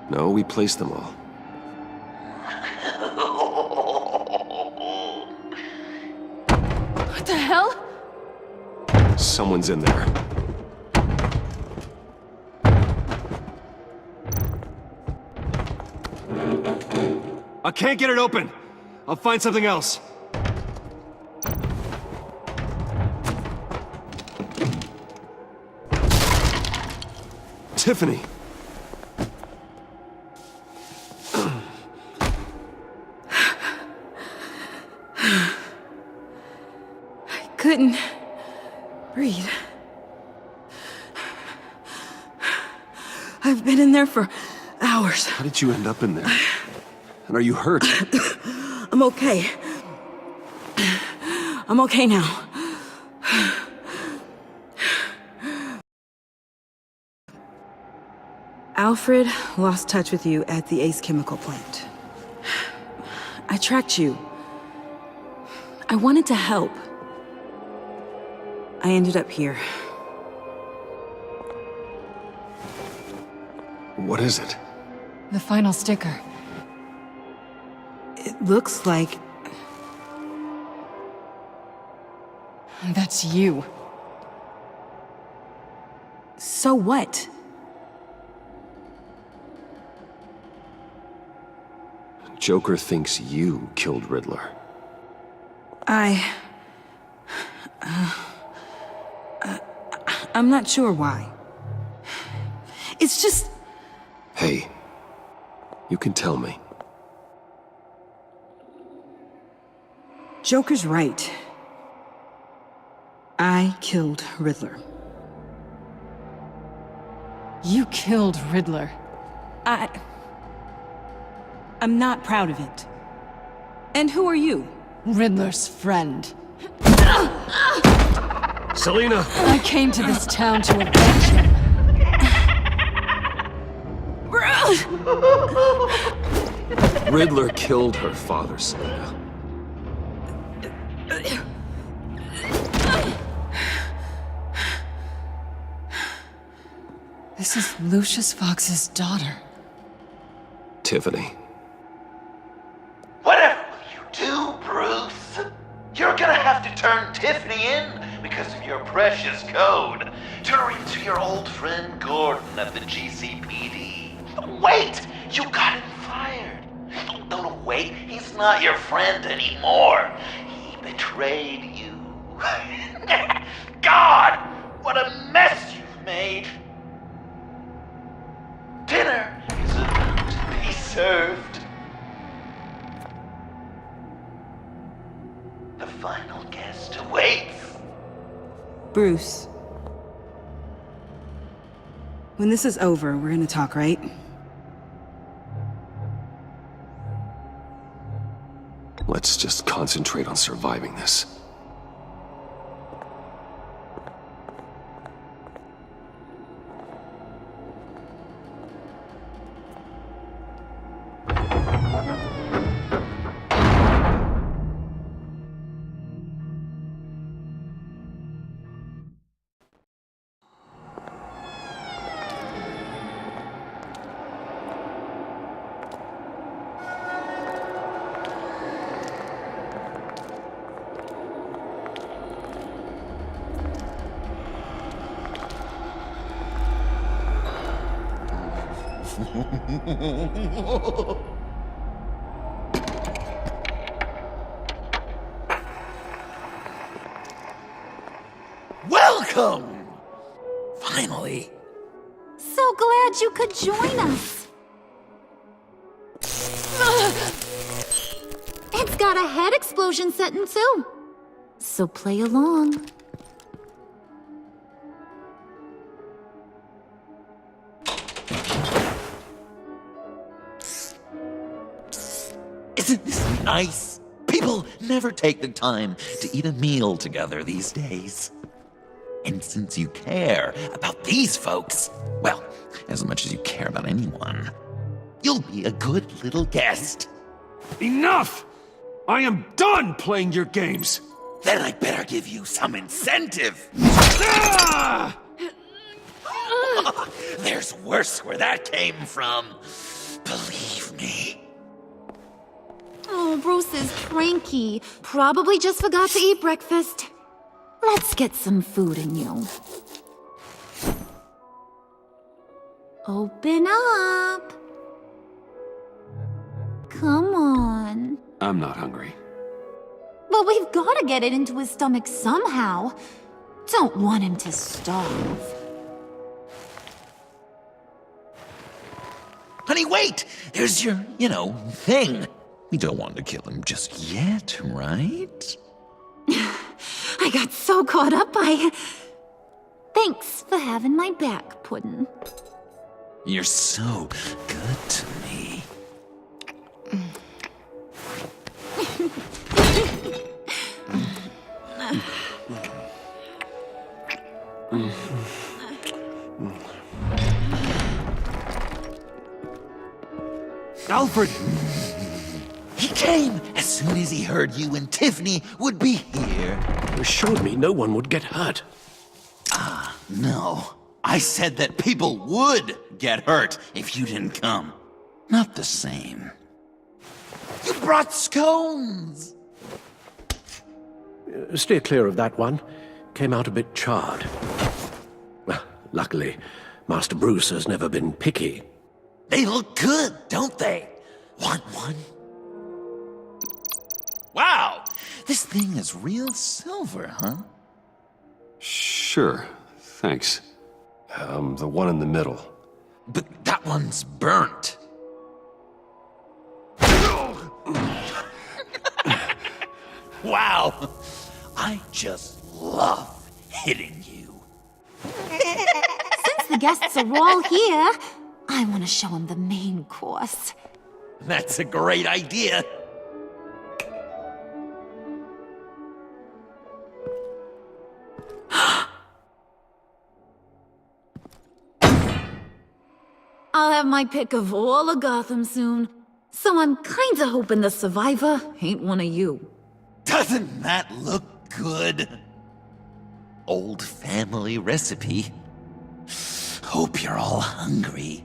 No, we placed them all. What the hell? Someone's in there. I can't get it open. I'll find something else. Tiffany. I couldn't breathe. I've been in there for hours. How did you end up in there? And are you hurt? I'm okay. I'm okay now. Alfred lost touch with you at the Ace Chemical plant. I tracked you. I wanted to help. I ended up here. What is it? The final sticker. It looks like... That's you. So what? Joker thinks you killed Riddler. I'm not sure why. It's just... Hey, you can tell me. Joker's right. I killed Riddler. You killed Riddler. I'm not proud of it. And who are you? Riddler's friend. Selina! I came to this town to avenge him. Riddler killed her father, Selina. This is Lucius Fox's daughter. Tiffany. Whatever will you do, Bruce? You're gonna have to turn Tiffany in because of your precious code. Turn her into your old friend Gordon at the GCPD. Wait! You got him fired. No, wait. He's not your friend anymore. He betrayed you. God! What a mess you've made! Dinner dinner is about to be served. The final guest awaits. Bruce. When this is over, we're gonna talk, right? Let's just concentrate on surviving this. Welcome! Finally. So glad you could join us. It's got a head explosion setting too. So play along. Isn't this nice? People never take the time to eat a meal together these days. And since you care about these folks, well, as much as you care about anyone, you'll be a good little guest. Enough! I am done playing your games! Then I better give you some incentive. Ah! There's worse where that came from. Believe me. Oh, Bruce is cranky. Probably just forgot to eat breakfast. Let's get some food in you. Open up. Come on. I'm not hungry. But we've got to get it into his stomach somehow. Don't want him to starve. Honey, wait! There's your, thing. We don't want to kill him just yet, right? I got so caught up by... Thanks for having my back, Puddin'. You're so good to me. Alfred! He came as soon as he heard you and Tiffany would be here. You assured me no one would get hurt. No. I said that people would get hurt if you didn't come. Not the same. You brought scones! Steer clear of that one. Came out a bit charred. Well, luckily, Master Bruce has never been picky. They look good, don't they? Want one? Wow! This thing is real silver, huh? Sure, thanks. The one in the middle. But that one's burnt. Wow! I just love hitting you. Since the guests are all here, I want to show them the main course. That's a great idea. I'll have my pick of all of Gotham soon. So I'm kinda hoping the survivor ain't one of you. Doesn't that look good? Old family recipe. Hope you're all hungry.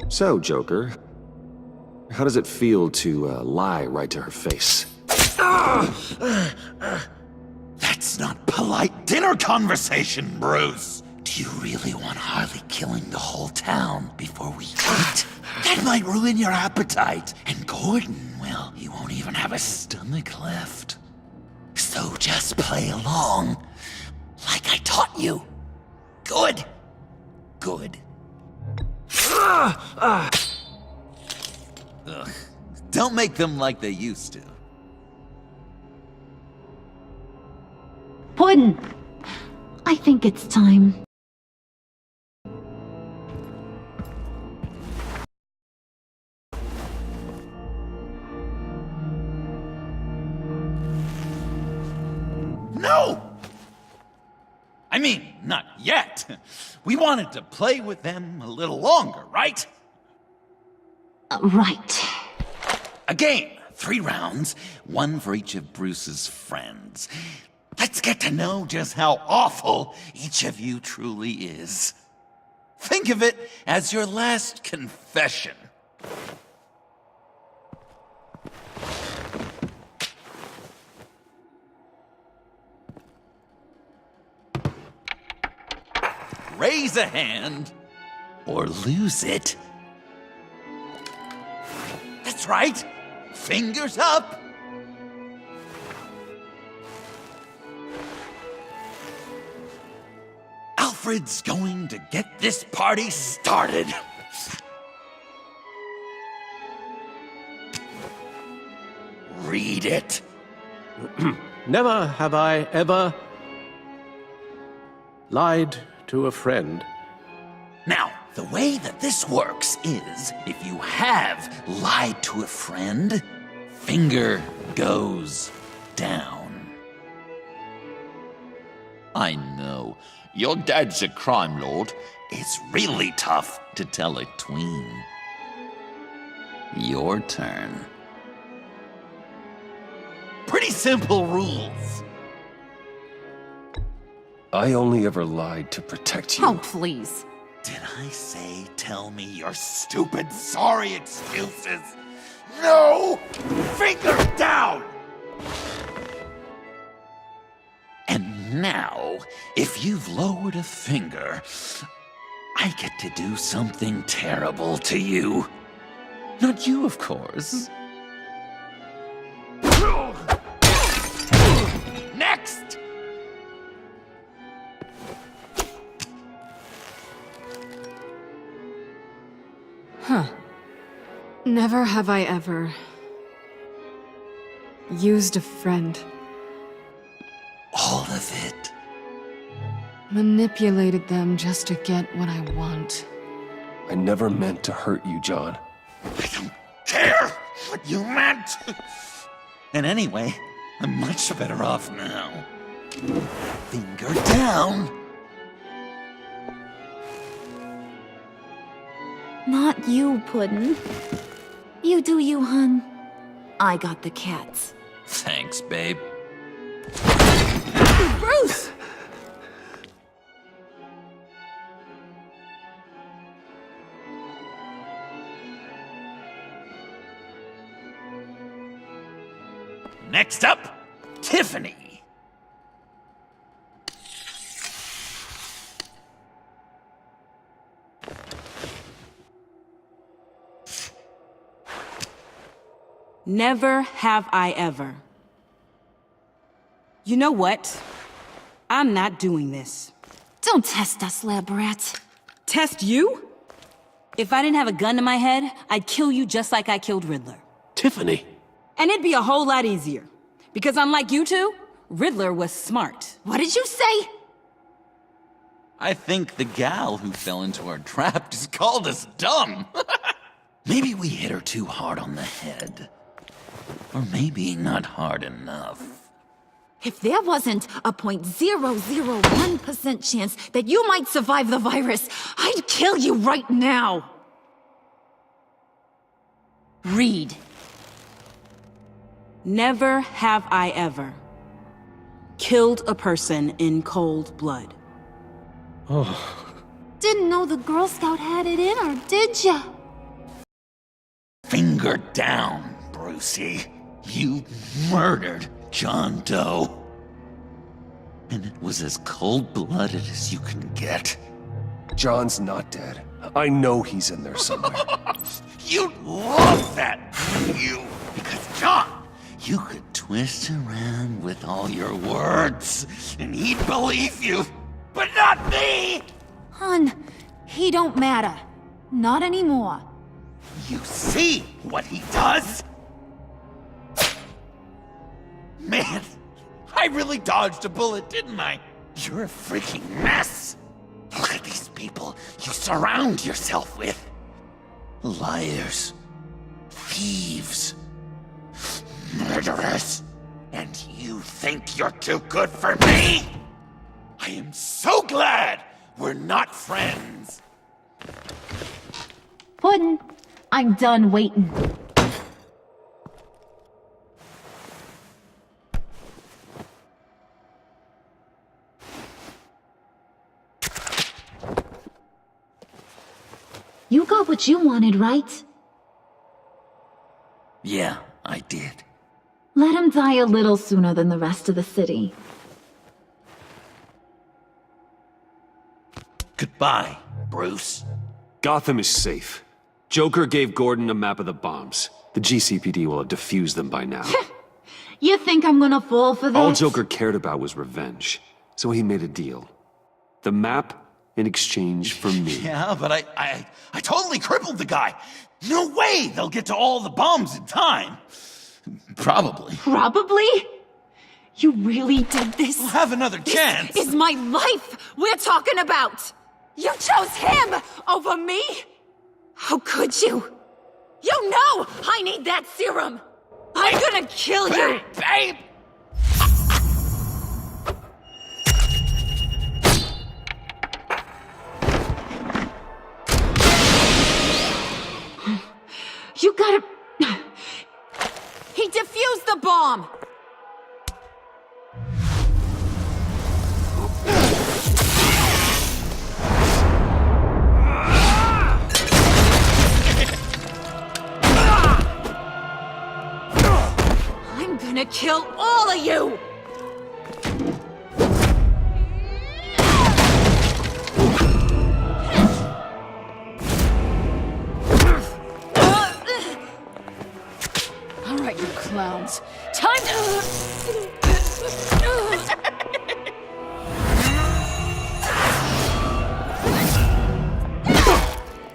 So, Joker, how does it feel to lie right to her face? That's not polite dinner conversation, Bruce. Do you really want Harley killing the whole town before we eat? That might ruin your appetite. And Gordon, well, he won't even have a stomach left. So just play along, like I taught you. Good. Good. Ugh. Don't make them like they used to. Puddin', I think it's time. No! I mean, not yet. We wanted to play with them a little longer, right? Right. A game. 3 rounds, 1 for each of Bruce's friends. Let's get to know just how awful each of you truly is. Think of it as your last confession. Raise a hand, or lose it. That's right. Fingers up. Alfred's going to get this party started. Read it. Never have I ever lied to a friend. Now, the way that this works is, if you have lied to a friend, finger goes down. I know, your dad's a crime lord. It's really tough to tell a tween. Your turn. Pretty simple rules. I only ever lied to protect you. Oh, please. Did I say tell me your stupid sorry excuses? No! Finger down! And now, if you've lowered a finger, I get to do something terrible to you. Not you, of course. Next! Huh. Never have I ever used a friend. All of it. Manipulated them just to get what I want. I never meant to hurt you, John. I don't care what you meant. And anyway, I'm much better off now. Finger down. Not you, Puddin'. You do you, hun. I got the cats. Thanks, babe. Bruce! Next up, Tiffany. Never have I ever. You know what? I'm not doing this. Don't test us, lab rat. Test you? If I didn't have a gun to my head, I'd kill you just like I killed Riddler. Tiffany. And it'd be a whole lot easier. Because unlike you two, Riddler was smart. What did you say? I think the gal who fell into our trap just called us dumb. Maybe we hit her too hard on the head. Or maybe not hard enough. If there wasn't a 0.001% chance that you might survive the virus, I'd kill you right now. Read. Never have I ever killed a person in cold blood. Oh. Didn't know the Girl Scout had it in her, did ya? Finger down, Brucey. You murdered John Doe. And it was as cold-blooded as you can get. John's not dead. I know he's in there somewhere. You'd love that, you. Because John, you could twist around with all your words, and he'd believe you. But not me! Hun, he don't matter. Not anymore. You see what he does? Man, I really dodged a bullet, didn't I? You're a freaking mess. Look at these people you surround yourself with. Liars. Thieves. Murderers. And you think you're too good for me? I am so glad we're not friends. Puddin', I'm done waiting. You got what you wanted, right? Yeah, I did. Let him die a little sooner than the rest of the city. Goodbye, Bruce. Gotham is safe. Joker gave Gordon a map of the bombs. The GCPD will have defused them by now. You think I'm gonna fall for this? All Joker cared about was revenge, so he made a deal. The map in exchange for me. Yeah, but I totally crippled the guy. No way they'll get to all the bombs in time. Probably. Probably? You really did this? We'll have another chance. This is my life we're talking about! You chose him over me? How could you? You know I need that serum! I'm gonna kill you! Babe! You gotta... He defused the bomb! I'm gonna kill all of you! All right, you clowns. Time to...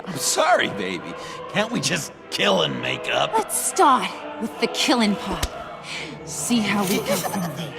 I'm sorry, baby. Can't we just kill and make up? Let's start with the killing part. See how we go from there.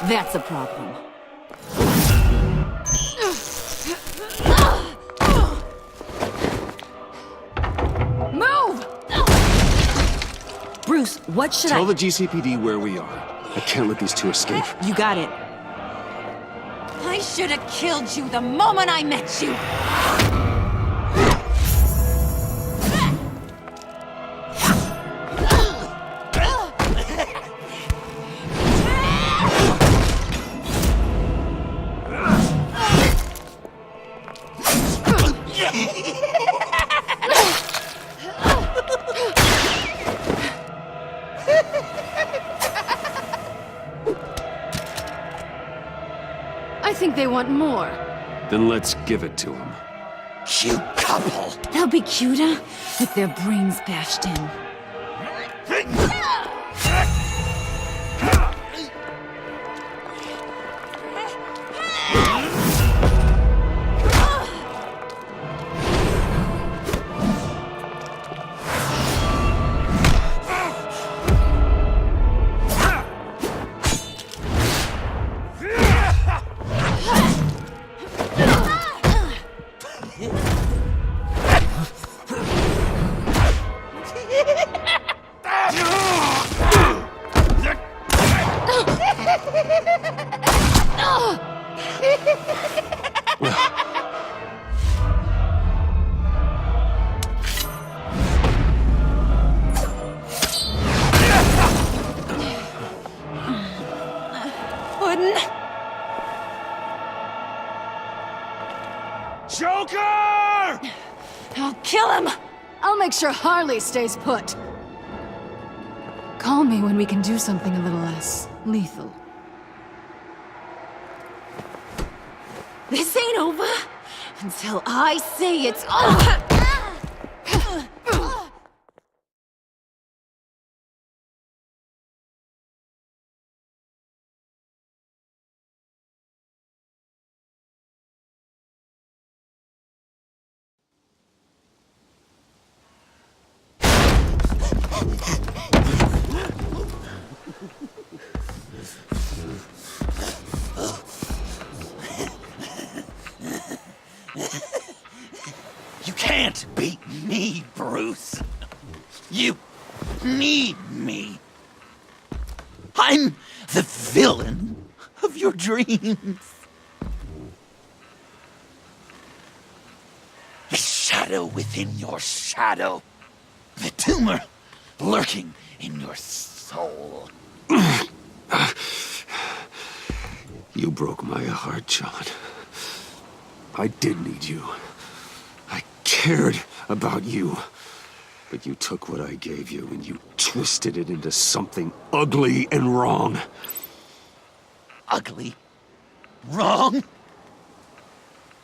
That's a problem. Move! Bruce, what should Tell the GCPD where we are. I can't let these two escape. You got it. I should have killed you the moment I met you! I think they want more. Then let's give it to them. Cute couple. They'll be cuter with their brains bashed in. Joker! I'll kill him! I'll make sure Harley stays put. Call me when we can do something a little less lethal. This ain't over until I say it's over! You can't beat me, Bruce. You need me. I'm the villain of your dreams. The shadow within your shadow. The tumor lurking in your soul. You broke my heart, John. I did need you. I cared about you. But you took what I gave you and you twisted it into something ugly and wrong. Ugly? Wrong?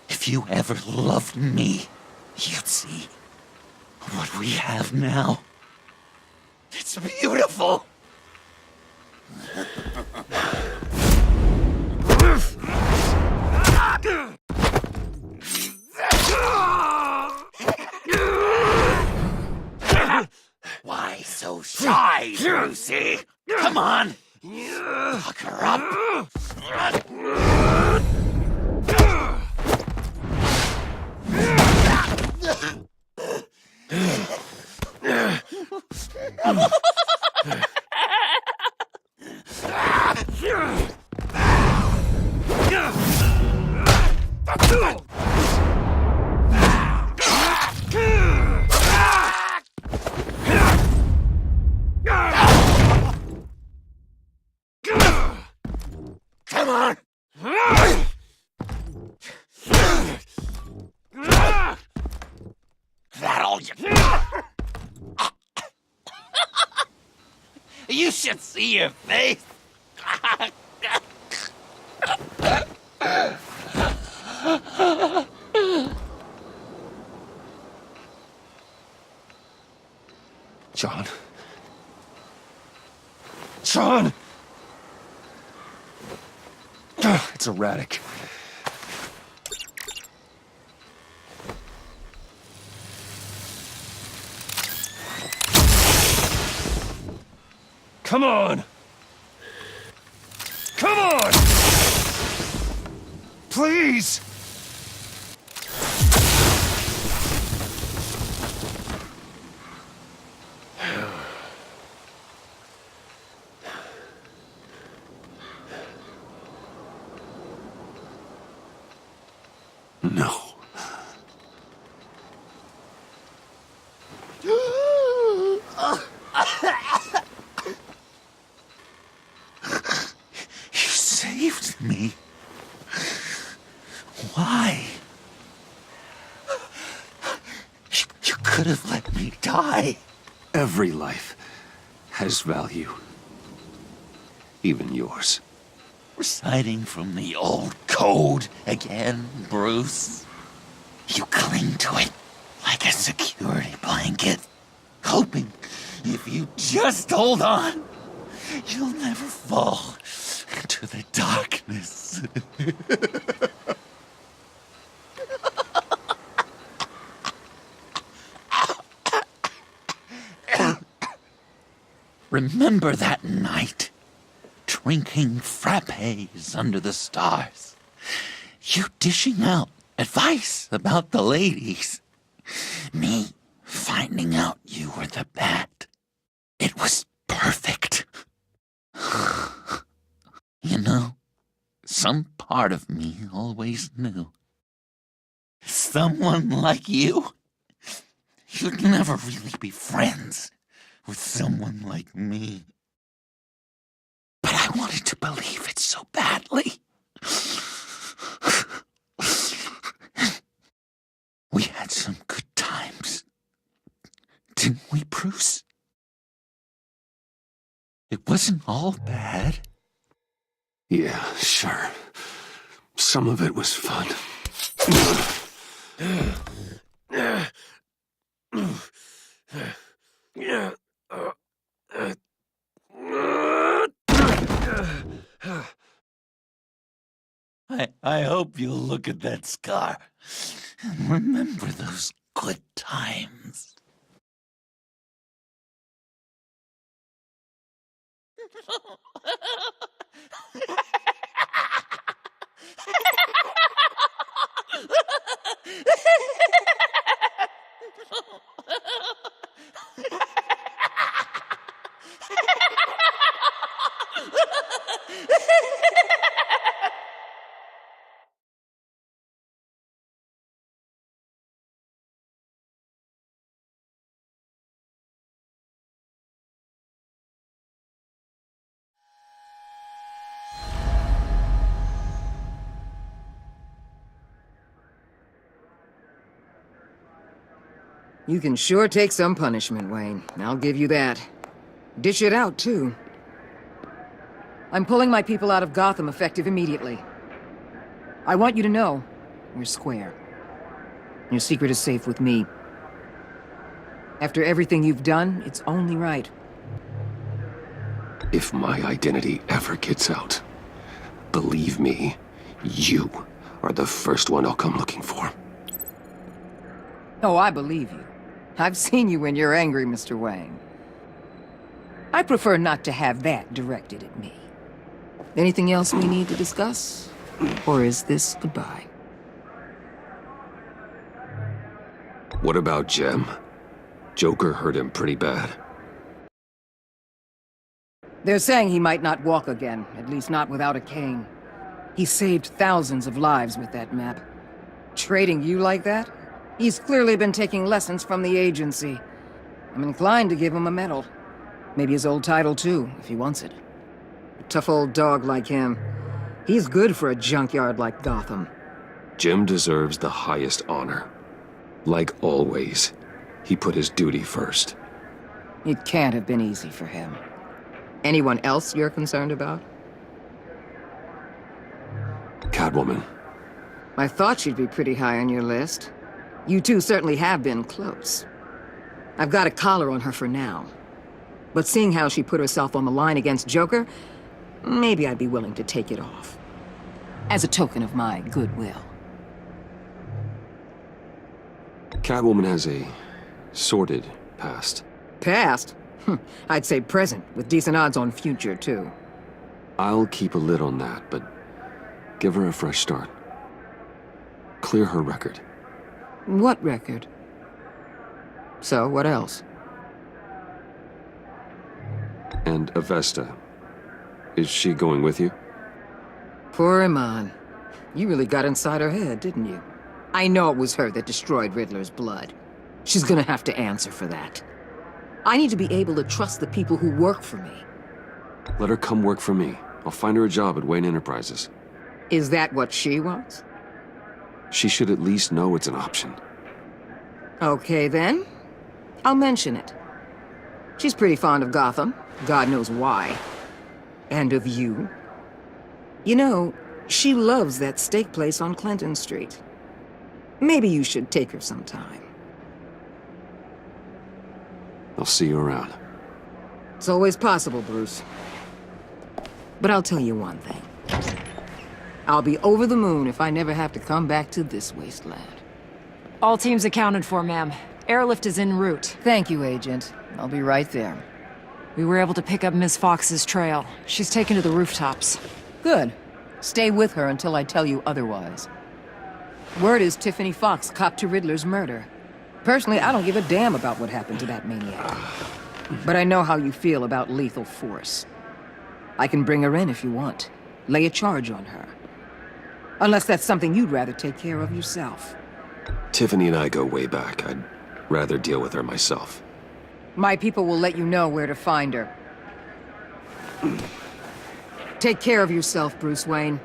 If you ever loved me, you'd see what we have now. It's beautiful. Why so shy, Brucey? Come on! Lock her up! Come on! That all you... You should see your face. John. John! It's erratic. Come on! Come on! Please! No. You saved me. Why? You could have let me die. Every life has value. Even yours. Reciting from the old code again, Bruce. You cling to it like a security blanket, hoping if you just hold on, you'll never fall into the darkness. Remember that night? Drinking frappes under the stars. You dishing out advice about the ladies. Me finding out you were the bat. It was perfect. You know, some part of me always knew. Someone like you'd never really be friends with someone like me. But I I wanted to believe it so badly. We had some good times. Didn't we, Bruce? It wasn't all bad. Yeah, sure. Some of it was fun. I hope you'll look at that scar and remember those good times. You can sure take some punishment, Wayne. I'll give you that. Dish it out, too. I'm pulling my people out of Gotham effective immediately. I want you to know, we're square. Your secret is safe with me. After everything you've done, it's only right. If my identity ever gets out, believe me, you are the first one I'll come looking for. Oh, I believe you. I've seen you when you're angry, Mr. Wayne. I prefer not to have that directed at me. Anything else we need to discuss? Or is this goodbye? What about Jem? Joker hurt him pretty bad. They're saying he might not walk again, at least not without a cane. He saved thousands of lives with that map. Trading you like that? He's clearly been taking lessons from the agency. I'm inclined to give him a medal. Maybe his old title too, if he wants it. A tough old dog like him. He's good for a junkyard like Gotham. Jem deserves the highest honor. Like always, he put his duty first. It can't have been easy for him. Anyone else you're concerned about? Catwoman. I thought she'd be pretty high on your list. You two certainly have been close. I've got a collar on her for now. But seeing how she put herself on the line against Joker, maybe I'd be willing to take it off. As a token of my goodwill. Catwoman has a sordid past. Past? I'd say present, with decent odds on future, too. I'll keep a lid on that, but give her a fresh start. Clear her record. What record? So, what else? And Avesta. Is she going with you? Poor Iman. You really got inside her head, didn't you? I know it was her that destroyed Riddler's blood. She's gonna have to answer for that. I need to be able to trust the people who work for me. Let her come work for me. I'll find her a job at Wayne Enterprises. Is that what she wants? She should at least know it's an option. Okay, then. I'll mention it. She's pretty fond of Gotham. God knows why. And of you. You know, she loves that steak place on Clinton Street. Maybe you should take her sometime. I'll see you around. It's always possible, Bruce. But I'll tell you one thing. I'll be over the moon if I never have to come back to this wasteland. All teams accounted for, ma'am. Airlift is en route. Thank you, Agent. I'll be right there. We were able to pick up Miss Fox's trail. She's taken to the rooftops. Good. Stay with her until I tell you otherwise. Word is Tiffany Fox copped to Riddler's murder. Personally, I don't give a damn about what happened to that maniac. But I know how you feel about lethal force. I can bring her in if you want. Lay a charge on her. Unless that's something you'd rather take care of yourself. Tiffany and I go way back. I'd rather deal with her myself. My people will let you know where to find her. Take care of yourself, Bruce Wayne.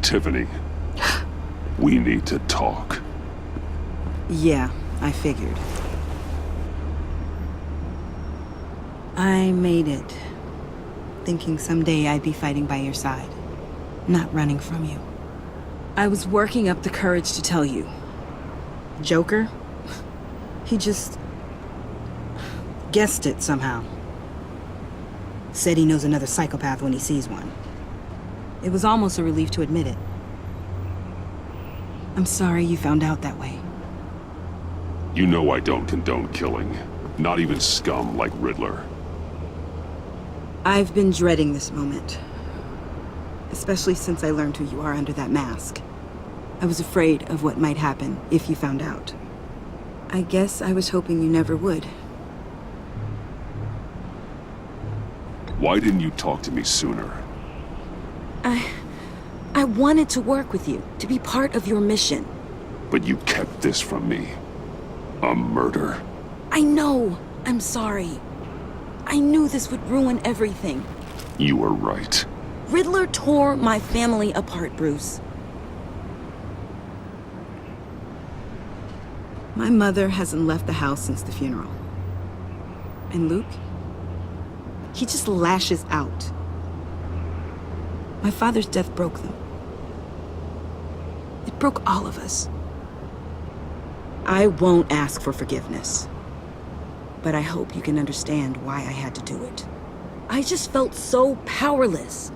Tiffany, we need to talk. Yeah, I figured. I made it. Thinking someday I'd be fighting by your side, not running from you. I was working up the courage to tell you. Joker? He just guessed it somehow. Said he knows another psychopath when he sees one. It was almost a relief to admit it. I'm sorry you found out that way. You know I don't condone killing. Not even scum like Riddler. I've been dreading this moment. Especially since I learned who you are under that mask. I was afraid of what might happen if you found out. I guess I was hoping you never would. Why didn't you talk to me sooner? I wanted to work with you, to be part of your mission. But you kept this from me. A murder. I know. I'm sorry. I knew this would ruin everything. You were right. Riddler tore my family apart, Bruce. My mother hasn't left the house since the funeral. And Luke? He just lashes out. My father's death broke them. It broke all of us. I won't ask for forgiveness. But I hope you can understand why I had to do it. I just felt so powerless.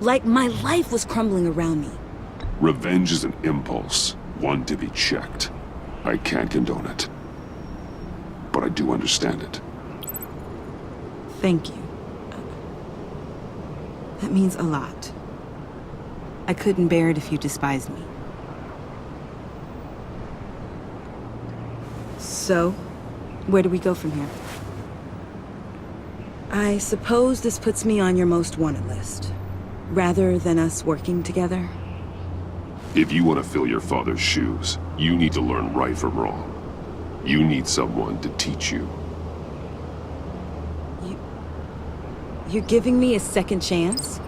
Like my life was crumbling around me. Revenge is an impulse, one to be checked. I can't condone it. But I do understand it. Thank you. That means a lot. I couldn't bear it if you despised me. So, where do we go from here? I suppose this puts me on your most wanted list, rather than us working together. If you want to fill your father's shoes, you need to learn right from wrong. You need someone to teach you. You're giving me a second chance?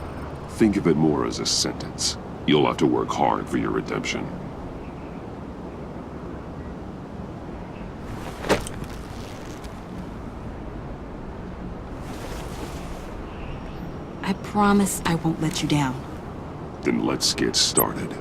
Think of it more as a sentence. You'll have to work hard for your redemption. I promise I won't let you down. Then let's get started.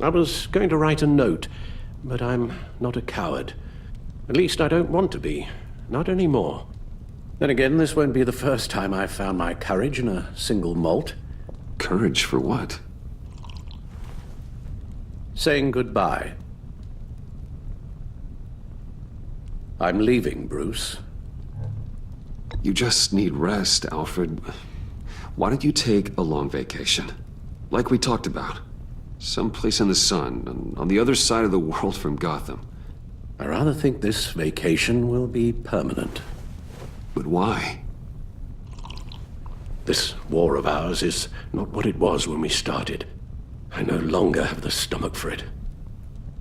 I was going to write a note, but I'm not a coward. At least I don't want to be. Not anymore. Then again, this won't be the first time I've found my courage in a single malt. Courage for what? Saying goodbye. I'm leaving, Bruce. You just need rest, Alfred. Why don't you take a long vacation? Like we talked about. Someplace in the sun, on the other side of the world from Gotham. I rather think this vacation will be permanent. But why? This war of ours is not what it was when we started. I no longer have the stomach for it.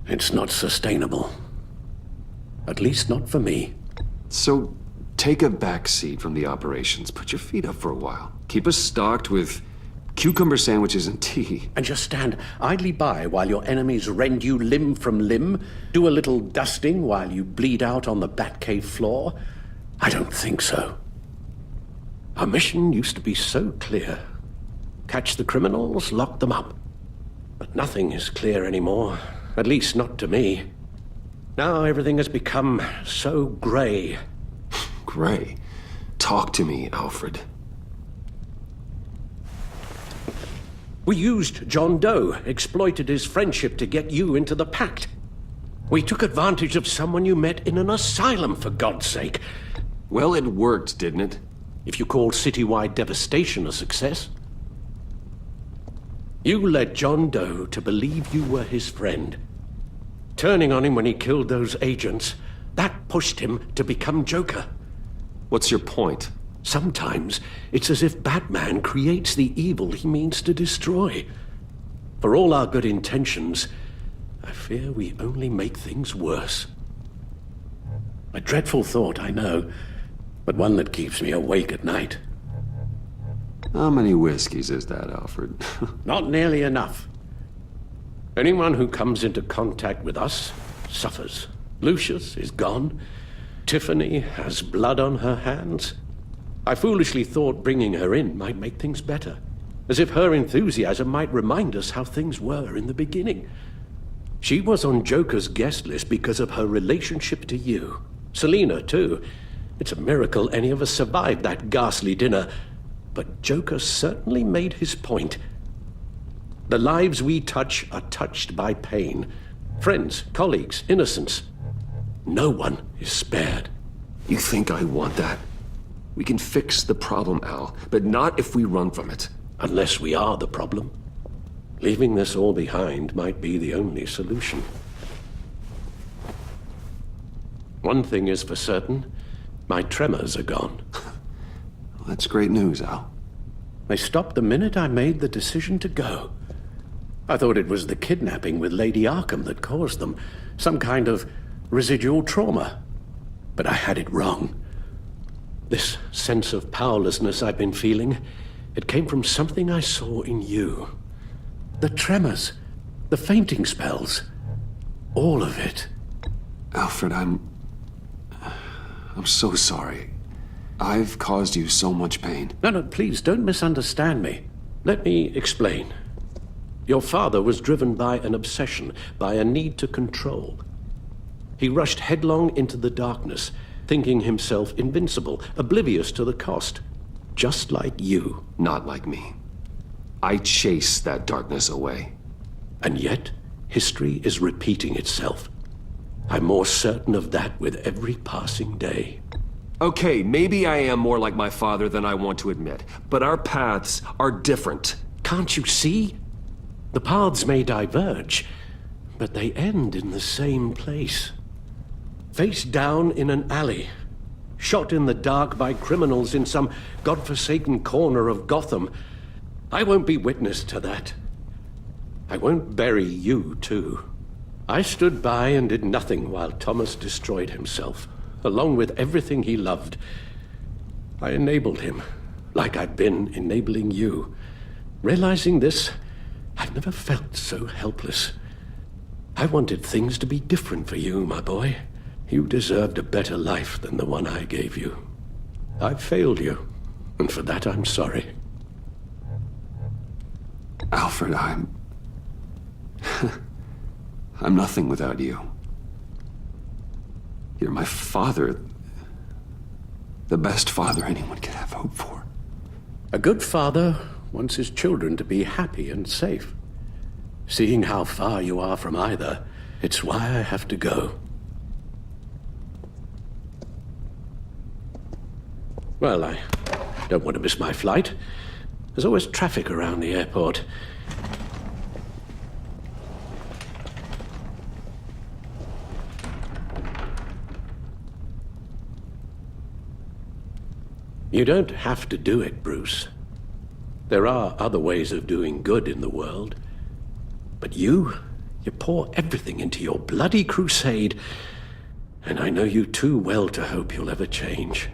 It's not sustainable. At least not for me. So, take a back seat from the operations. Put your feet up for a while. Keep us stocked with cucumber sandwiches and tea. And just stand idly by while your enemies rend you limb from limb? Do a little dusting while you bleed out on the Batcave floor? I don't think so. Our mission used to be so clear. Catch the criminals, lock them up. But nothing is clear anymore. At least not to me. Now everything has become so grey. Grey? Talk to me, Alfred. We used John Doe, exploited his friendship to get you into the pact. We took advantage of someone you met in an asylum, for God's sake. Well, it worked, didn't it? If you call citywide devastation a success. You led John Doe to believe you were his friend. Turning on him when he killed those agents, that pushed him to become Joker. What's your point? Sometimes it's as if Batman creates the evil he means to destroy. For all our good intentions, I fear we only make things worse. A dreadful thought, I know, but one that keeps me awake at night. How many whiskeys is that, Alfred? Not nearly enough. Anyone who comes into contact with us suffers. Lucius is gone. Tiffany has blood on her hands. I foolishly thought bringing her in might make things better. As if her enthusiasm might remind us how things were in the beginning. She was on Joker's guest list because of her relationship to you. Selina, too. It's a miracle any of us survived that ghastly dinner. But Joker certainly made his point. The lives we touch are touched by pain. Friends, colleagues, innocents. No one is spared. You think I want that? We can fix the problem, Al, but not if we run from it. Unless we are the problem. Leaving this all behind might be the only solution. One thing is for certain, my tremors are gone. Well, that's great news, Al. They stopped the minute I made the decision to go. I thought it was the kidnapping with Lady Arkham that caused them. Some kind of residual trauma. But I had it wrong. This sense of powerlessness I've been feeling, it came from something I saw in you. The tremors, the fainting spells, all of it. Alfred, I'm so sorry. I've caused you so much pain. No, please, don't misunderstand me. Let me explain. Your father was driven by an obsession, by a need to control. He rushed headlong into the darkness, thinking himself invincible, oblivious to the cost. Just like you. Not like me. I chased that darkness away. And yet, history is repeating itself. I'm more certain of that with every passing day. Okay, maybe I am more like my father than I want to admit, but our paths are different. Can't you see? The paths may diverge, but they end in the same place. Face down in an alley, shot in the dark by criminals in some godforsaken corner of Gotham. I won't be witness to that. I won't bury you, too. I stood by and did nothing while Thomas destroyed himself, along with everything he loved. I enabled him, like I've been enabling you. Realizing this, I've never felt so helpless. I wanted things to be different for you, my boy. You deserved a better life than the one I gave you. I've failed you, and for that I'm sorry. Alfred, I'm nothing without you. You're my father. The best father anyone could have hope for. A good father wants his children to be happy and safe. Seeing how far you are from either, it's why I have to go. Well, I don't want to miss my flight. There's always traffic around the airport. You don't have to do it, Bruce. There are other ways of doing good in the world. But you pour everything into your bloody crusade, and I know you too well to hope you'll ever change.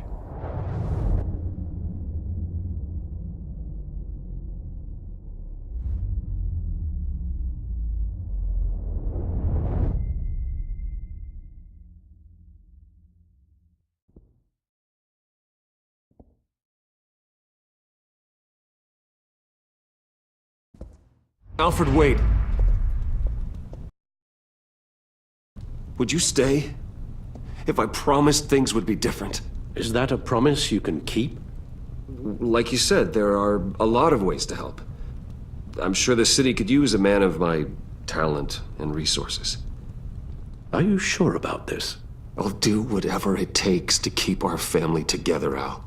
Alfred, wait. Would you stay? If I promised things would be different. Is that a promise you can keep? Like you said, there are a lot of ways to help. I'm sure the city could use a man of my talent and resources. Are you sure about this? I'll do whatever it takes to keep our family together, Al.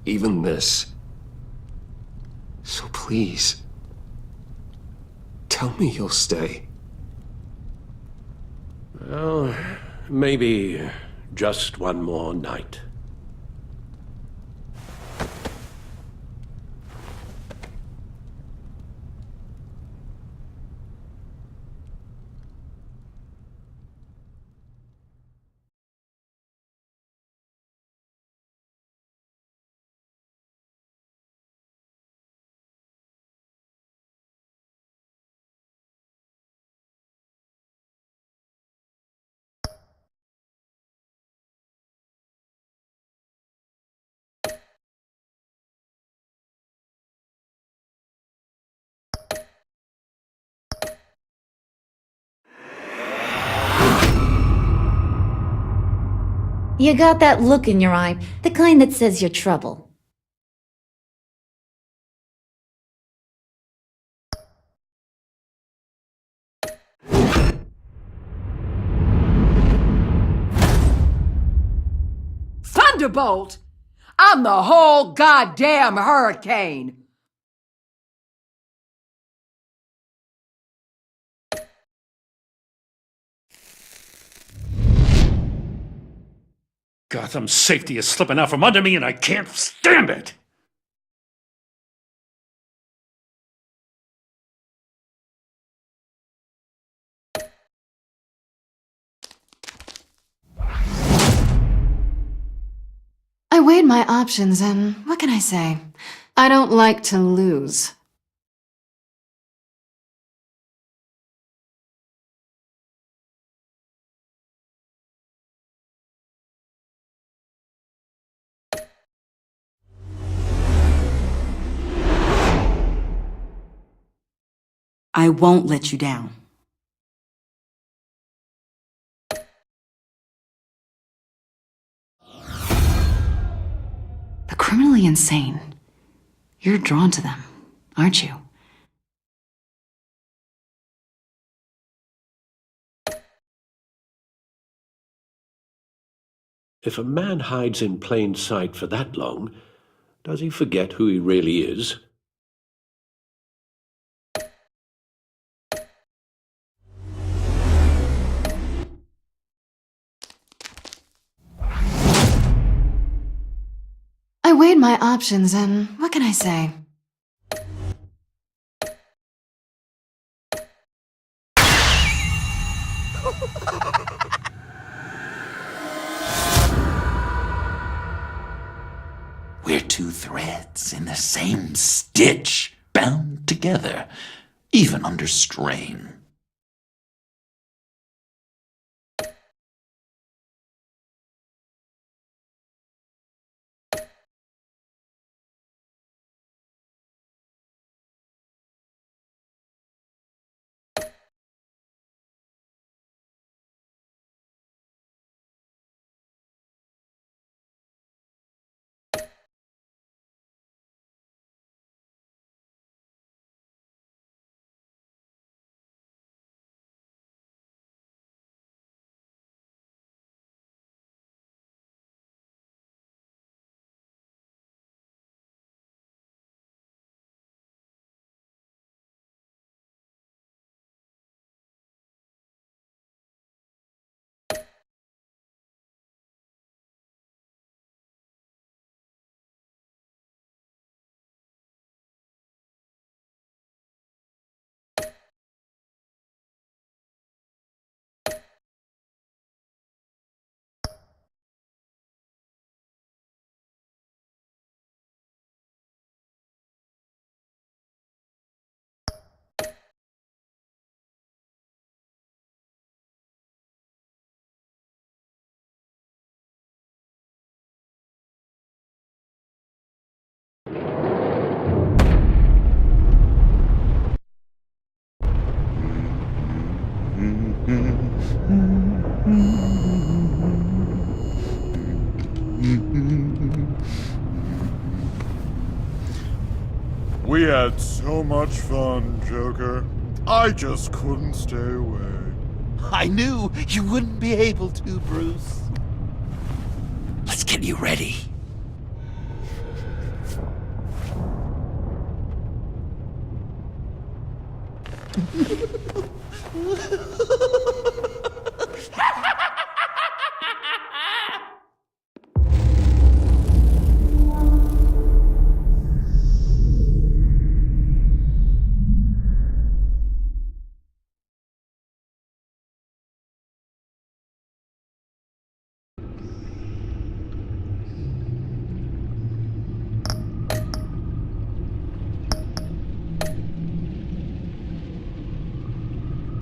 Even this. So please, tell me you'll stay. Well, maybe just one more night. You got that look in your eye, the kind that says you're trouble. Thunderbolt! I'm the whole goddamn hurricane! Gotham's safety is slipping out from under me, and I can't stand it! I weighed my options, and what can I say? I don't like to lose. I won't let you down. The criminally insane. You're drawn to them, aren't you? If a man hides in plain sight for that long, does he forget who he really is? I weighed my options, and what can I say? We're two threads in the same stitch, bound together, even under strain. We had so much fun, Joker. I just couldn't stay away. I knew you wouldn't be able to, Bruce. Let's get you ready.